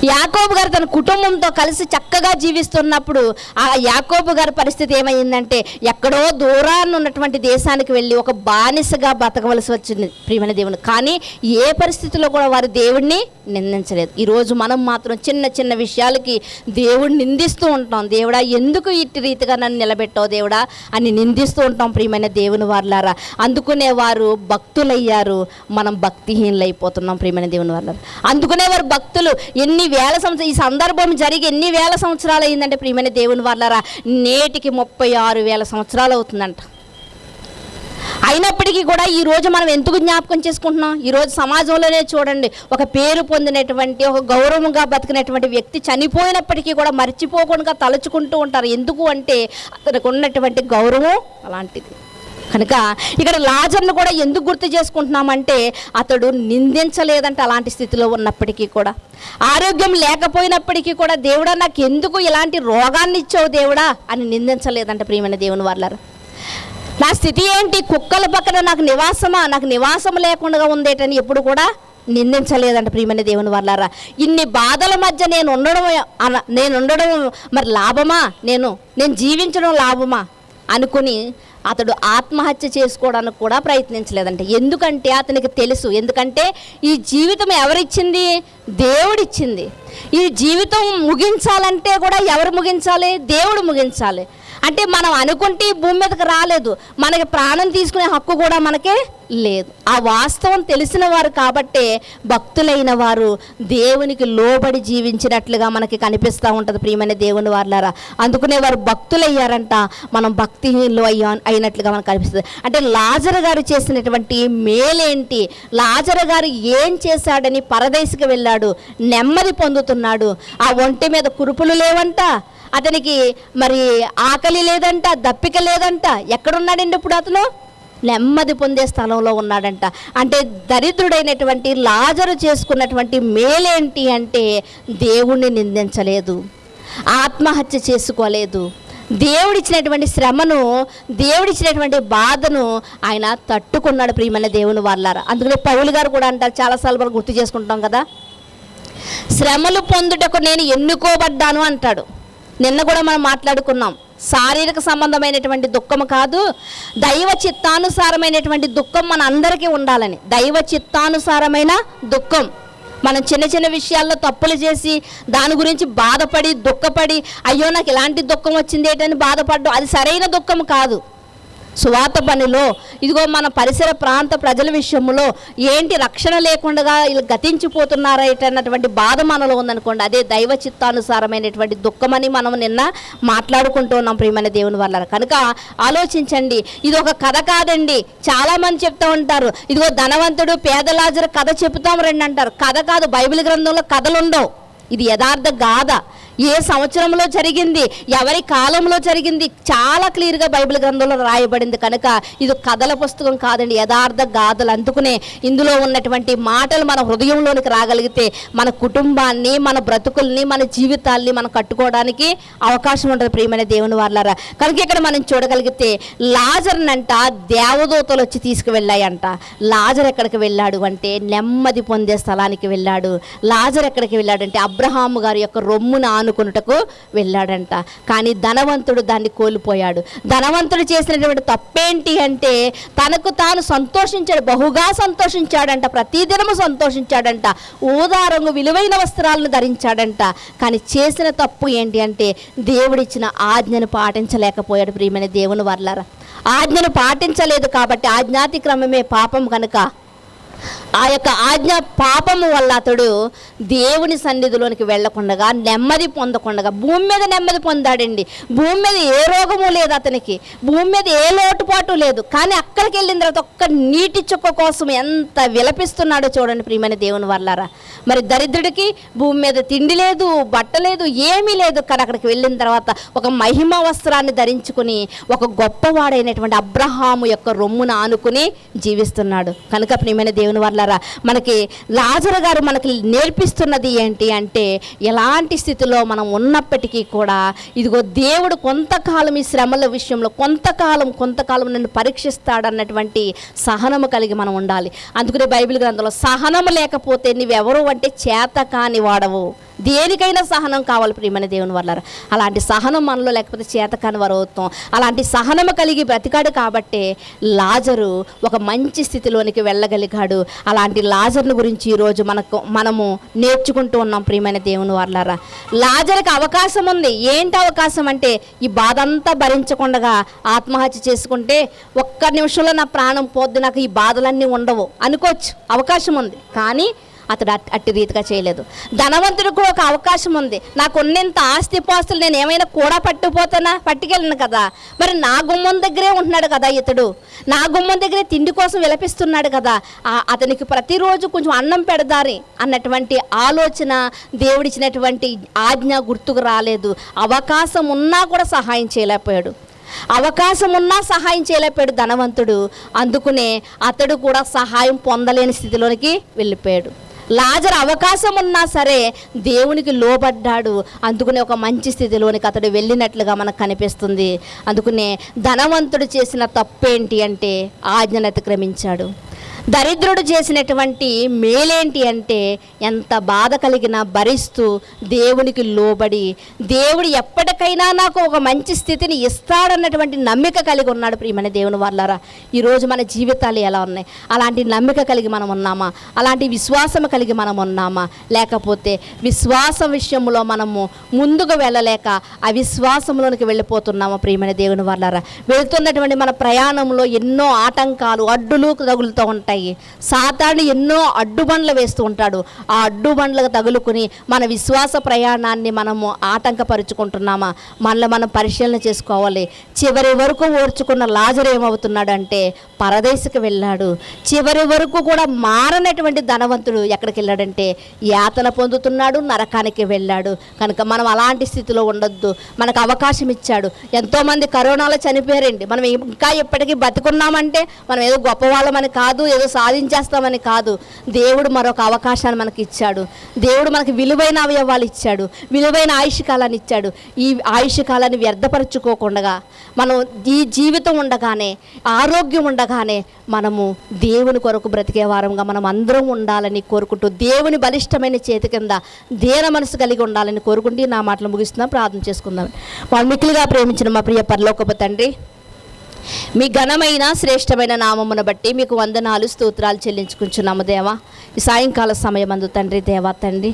యాకోబు గారు తన కుటుంబంతో కలిసి చక్కగా జీవిస్తున్నప్పుడు ఆ యాకోబు గారి పరిస్థితి ఏమైందంటే ఎక్కడో దూరాన్ని ఉన్నటువంటి దేశానికి వెళ్ళి ఒక బానిసగా బతకవలసి వచ్చింది. ప్రియమైన దేవుని, కానీ ఏ పరిస్థితిలో కూడా వారు దేవుడిని నిందించలేదు. ఈరోజు మనం మాత్రం చిన్న చిన్న విషయాలకి దేవుడిని నిందిస్తూ ఉంటాం. దేవుడా ఎందుకు ఇట్టి రీతిగా నన్ను నిలబెట్టావు దేవుడా అని నిందిస్తూ ఉంటాం. ప్రియమైన దేవుని వారులారా, అందుకునే వారు భక్తులయ్యారు, మనం భక్తిహీనులు అయిపోతున్నాం. ప్రియమైన దేవుని వారులారా, అందుకునేవారు భక్తులు. ఎన్ని వేల సంవత్సరాలు, ఈ సందర్భం జరిగి ఎన్ని వేల సంవత్సరాలు అయిందంటే ప్రియమైన దేవుని వారులారా, నేటికి 36,000 సంవత్సరాలు అవుతుందంట. అయినప్పటికీ కూడా ఈరోజు మనం ఎందుకు జ్ఞాపకం చేసుకుంటున్నాం? ఈరోజు సమాజంలోనే చూడండి, ఒక పేరు పొందినటువంటి, ఒక గౌరవంగా బతికినటువంటి వ్యక్తి చనిపోయినప్పటికీ కూడా మర్చిపోకుండా తలుచుకుంటూ ఉంటారు. ఎందుకు అంటే అతనికి ఉన్నటువంటి గౌరవం అలాంటిది. కనుక ఇక్కడ లాజర్ను కూడా ఎందుకు గుర్తు చేసుకుంటున్నామంటే అతడు నిందించలేదంటే అలాంటి స్థితిలో ఉన్నప్పటికీ కూడా, ఆరోగ్యం లేకపోయినప్పటికీ కూడా దేవుడా నాకు ఎందుకు ఇలాంటి రోగాన్ని ఇచ్చావు దేవుడా అని నిందించలేదంట. ప్రియమైన దేవుని వాళ్ళారా, నా స్థితి ఏంటి, కుక్కల పక్కన నాకు నివాసమా, నాకు నివాసం లేకుండా ఉందేటని ఎప్పుడు కూడా నిందించలేదంట. ప్రియమైన దేవుని వాళ్ళారా, ఇన్ని బాధల మధ్య నేను ఉండడం మరి లాభమా, నేను జీవించడం లాభమా అనుకుని అతడు ఆత్మహత్య చేసుకోవడానికి కూడా ప్రయత్నించలేదంట. ఎందుకంటే అతనికి తెలుసు, ఎందుకంటే ఈ జీవితం ఎవరిచ్చింది, దేవుడిచ్చింది. ఈ జీవితం ముగించాలంటే కూడా ఎవరు ముగించాలి, దేవుడు ముగించాలి. అంటే మనం అనుకుంటే ఈ భూమి మీదకి రాలేదు, మనకి ప్రాణం తీసుకునే హక్కు కూడా మనకే లేదు. ఆ వాస్తవం తెలిసిన వారు కాబట్టే భక్తులైన వారు దేవునికి లోబడి జీవించినట్లుగా మనకి కనిపిస్తూ ఉంటుంది. ప్రియమైన దేవుని వారులారా, అందుకునే వారు భక్తులయ్యారంట, మనం భక్తిహీనులు అయినట్లుగా మనకు కనిపిస్తుంది. అంటే లాజరు గారు చేసినటువంటి మేలేంటి, లాజరు గారు ఏం చేశాడని పరదేశికి వెళ్ళాడు, నెమ్మది పొందుతున్నాడు, ఆ ఒంటి మీద కురుపులు లేవంట, అతనికి మరి ఆకలి లేదంట, దప్పిక లేదంట. ఎక్కడున్నాడండి ఇప్పుడు అతను? నెమ్మది పొందే స్థలంలో ఉన్నాడంట. అంటే దరిద్రుడైనటువంటి లాజరు చేసుకున్నటువంటి మేలేంటి అంటే దేవుణ్ణి నిందించలేదు, ఆత్మహత్య చేసుకోలేదు. దేవుడిచ్చినటువంటి శ్రమను, దేవుడిచ్చినటువంటి బాధను ఆయన తట్టుకున్నాడు ప్రియమైన దేవుని వాళ్ళారా. అందుకనే పౌలు గారు కూడా అంటారు, చాలాసార్లు మనం గుర్తు చేసుకుంటాం కదా, శ్రమలు పొందుటకు నేను ఎన్నుకోబడ్డాను అంటాడు. నిన్న కూడా మనం మాట్లాడుకున్నాం, శారీరక సంబంధమైనటువంటి దుఃఖం కాదు, దైవ చిత్తానుసారమైనటువంటి దుఃఖం మన అందరికీ ఉండాలని. దైవ చిత్తానుసారమైన దుఃఖం. మనం చిన్న చిన్న విషయాల్లో తప్పులు చేసి దాని గురించి బాధపడి దుఃఖపడి అయ్యో నాకు ఇలాంటి దుఃఖం వచ్చింది ఏంటని బాధపడ్డం, అది సరైన దుఃఖం కాదు. సువార్త పనిలో ఇదిగో మన పరిసర ప్రాంత ప్రజల విషయంలో ఏంటి రక్షణ లేకుండా వీళ్ళు గతించిపోతున్నారన్నటువంటి బాధ మనలో ఉందనుకోండి, అదే దైవ చిత్తానుసారమైనటువంటి దుఃఖమని మనం నిన్న మాట్లాడుకుంటూ ఉన్నాం ప్రియమైన దేవుని వల్ల. కనుక ఆలోచించండి, ఇది ఒక కథ కాదండి. చాలామంది చెప్తూ ఉంటారు, ఇదిగో ధనవంతుడు పేద లాజరు కథ చెబుతాం రండి అంటారు. కథ కాదు, బైబిల్ గ్రంథంలో కథలు ఉండవు. ఇది యథార్థ గాథ. ఏ సంవత్సరంలో జరిగింది, ఎవరి కాలంలో జరిగింది, చాలా క్లియర్గా బైబిల్ గ్రంథంలో రాయబడింది. కనుక ఇది కథల పుస్తకం కాదండి, యథార్థ గాథలు. అందుకునే ఇందులో ఉన్నటువంటి మాటలు మన హృదయంలోనికి రాగలిగితే మన కుటుంబాన్ని, మన బ్రతుకుల్ని, మన జీవితాల్ని మనం కట్టుకోవడానికి అవకాశం ఉంటుంది ప్రియమైన దేవుని వాళ్ళారా. కనుక ఇక్కడ మనం చూడగలిగితే లాజర్నంట దేవదూతలు వచ్చి తీసుకువెళ్ళాయంట. లాజర్ ఎక్కడికి వెళ్ళాడు అంటే నెమ్మది పొందే స్థలానికి వెళ్ళాడు. లాజర్ ఎక్కడికి వెళ్ళాడంటే అబ్రహాము గారి యొక్క రొమ్మును ఆనుకున్నటకు వెళ్ళాడంట. కానీ ధనవంతుడు దాన్ని కోల్పోయాడు. ధనవంతుడు చేసినటువంటి తప్పేంటి అంటే తనకు తాను సంతోషించాడు, బహుగా సంతోషించాడంట, ప్రతిదినము సంతోషించాడంట, ఊదా రంగు విలువైన వస్త్రాలను ధరించాడంట. కానీ చేసిన తప్పు ఏంటి అంటే దేవుడిచ్చిన ఆజ్ఞను పాటించలేకపోయాడు ప్రియమైన దేవుని వర్లారా. ఆజ్ఞను పాటించలేదు కాబట్టి ఆజ్ఞాతిక్రమమే పాపం. కనుక ఆ యొక్క ఆజ్ఞ పాపము వల్ల అతడు దేవుని సన్నిధిలోనికి వెళ్ళకుండా, నెమ్మది పొందకుండా భూమి మీద నెమ్మది పొందాడండి. భూమి మీద ఏ రోగము లేదు అతనికి, భూమి మీద ఏ లోటుపాటు లేదు. కానీ అక్కడికి వెళ్ళిన తర్వాత ఒక్క నీటి చుక్క కోసం ఎంత విలపిస్తున్నాడో చూడండి ప్రియమైన దేవుని వర్లారా. మరి దరిద్రుడికి భూమి మీద తిండి లేదు, బట్ట లేదు, ఏమీ లేదు. కానీ అక్కడికి వెళ్ళిన తర్వాత ఒక మహిమ వస్త్రాన్ని ధరించుకుని ఒక గొప్పవాడైనటువంటి అబ్రహాము యొక్క రొమ్మును ఆనుకుని జీవిస్తున్నాడు. కనుక ప్రియమైన దేవుని వర్లారా, మనకి లాజరు గారు మనకి నేర్పిస్తున్నది ఏంటి అంటే ఎలాంటి స్థితిలో మనం ఉన్నప్పటికీ కూడా ఇదిగో దేవుడు కొంతకాలం ఈ శ్రమల విషయంలో కొంతకాలం నన్ను పరీక్షిస్తాడన్నటువంటి సహనము కలిగి మనం ఉండాలి. అందుకనే బైబిల్ గ్రంథంలో సహనము లేకపోతే నీవెవరు అంటే చేతకాని వాడవు. దేనికైనా సహనం కావాలి ప్రియమైన దేవుని వల్ల. అలాంటి సహనం మనలో లేకపోతే చేతకాని వారు అవుతాం. అలాంటి సహనము కలిగి బ్రతికాడు కాబట్టే లాజరు ఒక మంచి స్థితిలోనికి వెళ్ళగలిగాడు. అలాంటి లాజర్ను గురించి ఈరోజు మనము నేర్చుకుంటూ ఉన్నాం ప్రియమైన దేవుని వాళ్ళారా. లాజర్కి అవకాశం ఉంది. ఏంటి అవకాశం అంటే ఈ బాధ అంతా భరించకుండా ఆత్మహత్య చేసుకుంటే ఒక్క నిమిషంలో నా ప్రాణం పోద్ది, నాకు ఈ బాధలన్నీ ఉండవు అనుకోవచ్చు, అవకాశం ఉంది. కానీ అతడు అట్టి రీతిగా చేయలేదు. ధనవంతుడికి కూడా ఒక అవకాశం ఉంది. నాకు ఉన్నంత ఆస్తిపాస్తులు నేను ఏమైనా కూడా పట్టుకెళ్ళను కదా, మరి నా గుమ్మం దగ్గరే ఉంటున్నాడు కదా ఇతడు, నా గుమ్మం దగ్గరే తిండి కోసం విలపిస్తున్నాడు కదా, అతనికి ప్రతిరోజు కొంచెం అన్నం పెడదారి అన్నటువంటి ఆలోచన, దేవుడిచ్చినటువంటి ఆజ్ఞ గుర్తుకు రాలేదు. అవకాశం ఉన్నా కూడా సహాయం చేయలేకపోయాడు. ధనవంతుడు. అందుకునే అతడు కూడా సహాయం పొందలేని స్థితిలోనికి వెళ్ళిపోయాడు. లాజరు అవకాశం ఉన్నా సరే దేవునికి లోబడ్డాడు. అందుకునే ఒక మంచి స్థితిలోనికి అతడు వెళ్ళినట్లుగా మనకు కనిపిస్తుంది. అందుకునే ధనవంతుడు చేసిన తప్పేంటి అంటే ఆజ్ఞను అతిక్రమించాడు. దరిద్రుడు చేసినటువంటి మేలేంటి అంటే ఎంత బాధ కలిగినా భరిస్తూ దేవునికి లోబడి, దేవుడు ఎప్పటికైనా నాకు ఒక మంచి స్థితిని ఇస్తాడన్నటువంటి నమ్మిక కలిగి ఉన్నాడు ప్రియమైన దేవుని వాళ్ళారా. ఈరోజు మన జీవితాలు ఎలా ఉన్నాయి? అలాంటి నమ్మిక కలిగి మనం ఉన్నామా? అలాంటి విశ్వాసం కలిగి మనం ఉన్నామా? లేకపోతే విశ్వాసం విషయంలో మనము ముందుకు వెళ్ళలేక అవిశ్వాసంలోనికి వెళ్ళిపోతున్నామా ప్రియమైన దేవుని వాళ్ళారా? వెళుతున్నటువంటి మన ప్రయాణంలో ఎన్నో ఆటంకాలు, అడ్డులు తగులుతూ ఉంటాయి. ఉంటాయి. సాతాను ఎన్నో అడ్డుబండ్లు వేస్తూ ఉంటాడు. ఆ అడ్డుబండ్లకు తగులుకుని మన విశ్వాస ప్రయాణాన్ని మనము ఆటంకపరుచుకుంటున్నామా, మనల్ని మనం పరిశీలన చేసుకోవాలి. చివరి వరకు ఓర్చుకున్న లాజరు ఏమవుతున్నాడంటే పరదేశకు వెళ్ళాడు. చివరి వరకు కూడా మారనటువంటి ధనవంతుడు ఎక్కడికి వెళ్ళాడంటే యాతన పొందుతున్నాడు, నరకానికి వెళ్ళాడు. కనుక మనం అలాంటి స్థితిలో ఉండొద్దు. మనకు అవకాశం ఇచ్చాడు. ఎంతోమంది కరోనాలో చనిపోయారండి. మనం ఇంకా ఇప్పటికీ బతుకున్నామంటే మనం ఏదో గొప్పవాళ్ళమని కాదు, ఏదో సాధించేస్తామని కాదు. దేవుడు మరొక అవకాశాన్ని మనకి ఇచ్చాడు. దేవుడు మనకి విలువైన అవయవాలు ఇచ్చాడు, విలువైన ఆయుష్ కాలాన్ని ఇచ్చాడు. ఈ ఆయుష్ కాలాన్ని వ్యర్థపరచుకోకుండా మనం ఈ జీవితం ఉండగానే, ఆరోగ్యం ఉండగానే మనము దేవుని కొరకు బ్రతికే వారంగా మనం అందరం ఉండాలని కోరుకుంటూ, దేవుని బలిష్టమైన చేతి కింద దేన మనసు కలిగి ఉండాలని కోరుకుంటూ నా మాటలు ముగిస్తున్నాం. ప్రార్థన చేసుకుందాం. వాళ్ళు మిక్కిలిగా ప్రేమించిన మా ప్రియ పరలోకపు తండ్రి, మీ ఘనమైన శ్రేష్టమైన నామమును బట్టి మీకు వందనాలు, స్తోత్రాలు చెల్లించుకుంటున్నాము దేవా. ఈ సాయంకాల సమయమందు తండ్రి దేవా, తండ్రి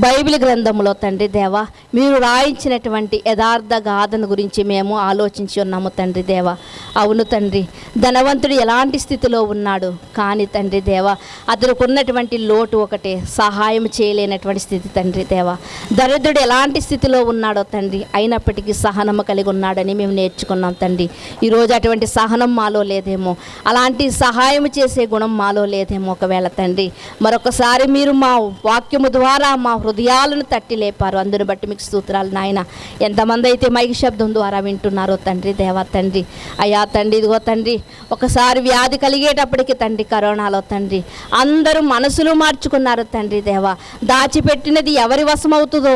బైబిల్ గ్రంథంలో తండ్రి దేవా మీరు రాయించినటువంటి యథార్థ గాథను గురించి మేము ఆలోచించి ఉన్నాము తండ్రి దేవా. అవును తండ్రి, ధనవంతుడు ఎలాంటి స్థితిలో ఉన్నాడు, కానీ తండ్రి దేవా అతనికి ఉన్నటువంటి లోటు ఒకటే, సహాయం చేయలేనటువంటి స్థితి తండ్రి దేవా. దరిద్రుడు ఎలాంటి స్థితిలో ఉన్నాడో తండ్రి, అయినప్పటికీ సహనము కలిగి ఉన్నాడని మేము నేర్చుకున్నాం తండ్రి. ఈరోజు అటువంటి సహనం మాలో లేదేమో, అలాంటి సహాయం చేసే గుణం మాలో లేదేమో. ఒకవేళ తండ్రి మరొకసారి మీరు మా వాక్యము ద్వారా మా హృదయాలను తట్టి లేపారు. అందుని బట్టి మీకు స్తోత్రాలు నాయన. ఎంతమంది అయితే మైక్ శబ్దం ద్వారా వింటున్నారో తండ్రి దేవా తండ్రి, అయ్యా తండ్రి ఇదిగో తండ్రి ఒకసారి వ్యాధి కలిగేటప్పటికి తండ్రి కరోనాలో తండ్రి అందరూ మనసులు మార్చుకున్నారు తండ్రి దేవా. దాచిపెట్టినది ఎవరి వశం అవుతుందో,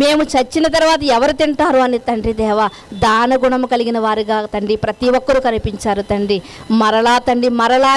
మేము చచ్చిన తర్వాత ఎవరు తింటారు అని తండ్రి దేవా దాన గుణము కలిగిన వారిగా తండ్రి ప్రతి ఒక్కరూ కనిపించారు తండ్రి. మరలా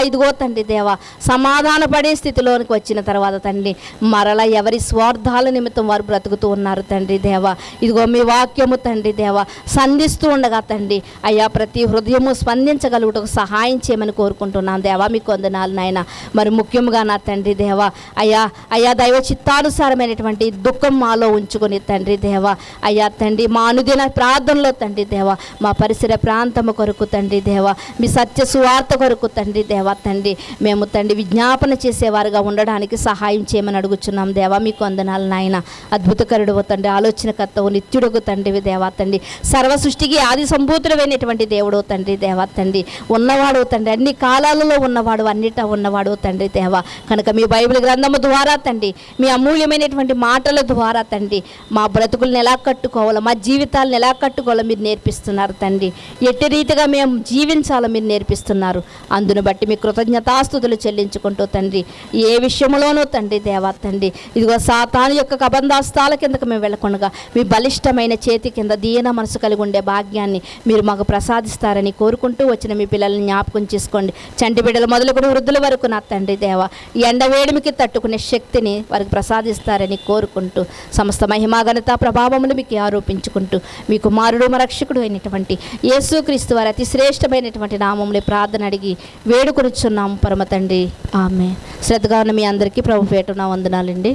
ఇదిగో తండ్రి దేవా సమాధాన పడే స్థితిలోనికి వచ్చిన తర్వాత తండ్రి మరలా ఎవరి స్వార్థాల నిమిత్తం వారు బ్రతుకుతూ ఉన్నారు తండ్రి దేవా. ఇదిగో మీ వాక్యము తండ్రి దేవా సంధిస్తూ ఉండగా తండ్రి అయ్యా ప్రతి హృదయము స్పందించగలుగుటకు సహాయం చేయమని కోరుకుంటున్నాను దేవా. మీకు వందనాలు నాయన. మరి ముఖ్యంగా నా తండ్రి దేవా అయ్యా దైవ చిత్తానుసారమైనటువంటి దుఃఖం మాలో ఉంచుకొని తండ్రి దేవా అయ్యా తండ్రి మా అనుదిన ప్రార్థనలో తండ్రి దేవా మా పరిసర ప్రాంతము కొరకు తండ్రి దేవా మీ సత్య సువార్త కొరకు తండ్రి దేవా తండ్రి మేము తండ్రి విజ్ఞాపన చేసేవారుగా ఉండడానికి సహాయం చేయమని అడుగుచున్నాం దేవా. మీకు వందనాలు నాయన. అద్భుతకరుడు తండ్రి, ఆలోచనకర్తవు, నిత్యుడుగు తండ్రి దేవా తండ్రి, సర్వ సృష్టికి ఆది సంభూతుడైనటువంటి దేవుడు తండ్రి దేవా తండ్రి, ఉన్నవాడు తండ్రి, అన్ని కాలాలలో ఉన్నవాడు, అన్నిటా ఉన్నవాడు తండ్రి దేవా. కనుక మీ బైబిల్ గ్రంథము ద్వారా తండ్రి మీ అమూల్యమైనటువంటి మాటల ద్వారా తండ్రి మా బ్రతుకులను ఎలా కట్టుకోవాలో, మా జీవితాలను ఎలా కట్టుకోవాలో మీరు నేర్పిస్తున్నారు తండ్రి. ఎట్టి రీతిగా మేము జీవించాలో మీరు నేర్పిస్తున్నారు. అందును బట్టి మీ కృతజ్ఞతాస్తుతులు చెల్లించుకుంటూ తండ్రి ఏ విషయంలోనూ తండ్రి దేవా తండ్రి ఇదిగో సాతాను యొక్క కబంధాస్తాల కిందకు మేము వెళ్ళకుండా మీ బలిష్టమైన చేతి కింద దీన మనసు కలిగి ఉండే భాగ్యాన్ని మీరు మాకు ప్రసాదిస్తారని కోరుకుంటూ వచ్చిన మీ పిల్లల్ని జ్ఞాపకం చేసుకోండి. చంటి బిడ్డలు మొదలుకొని వృద్ధుల వరకు నా తండ్రి దేవా ఎండ వేడిమికి తట్టుకునే శక్తిని వారికి ప్రసాదిస్తారని కోరుకుంటూ సమస్త మహిమా ఘనత ప్రభావములు మీకు ఆరోపించుకుంటూ మీ కుమారుడు మా రక్షకుడు అయినటువంటి యేసుక్రీస్తు వారి అతి శ్రేష్టమైనటువంటి నామములో ప్రార్థన అడిగి వేడుకొనుచున్నాము పరమ తండ్రి. ఆమేన్. శ్రద్ధగా ఉన్న మీ అందరికీ ప్రభు పేట నా వందనాలండి.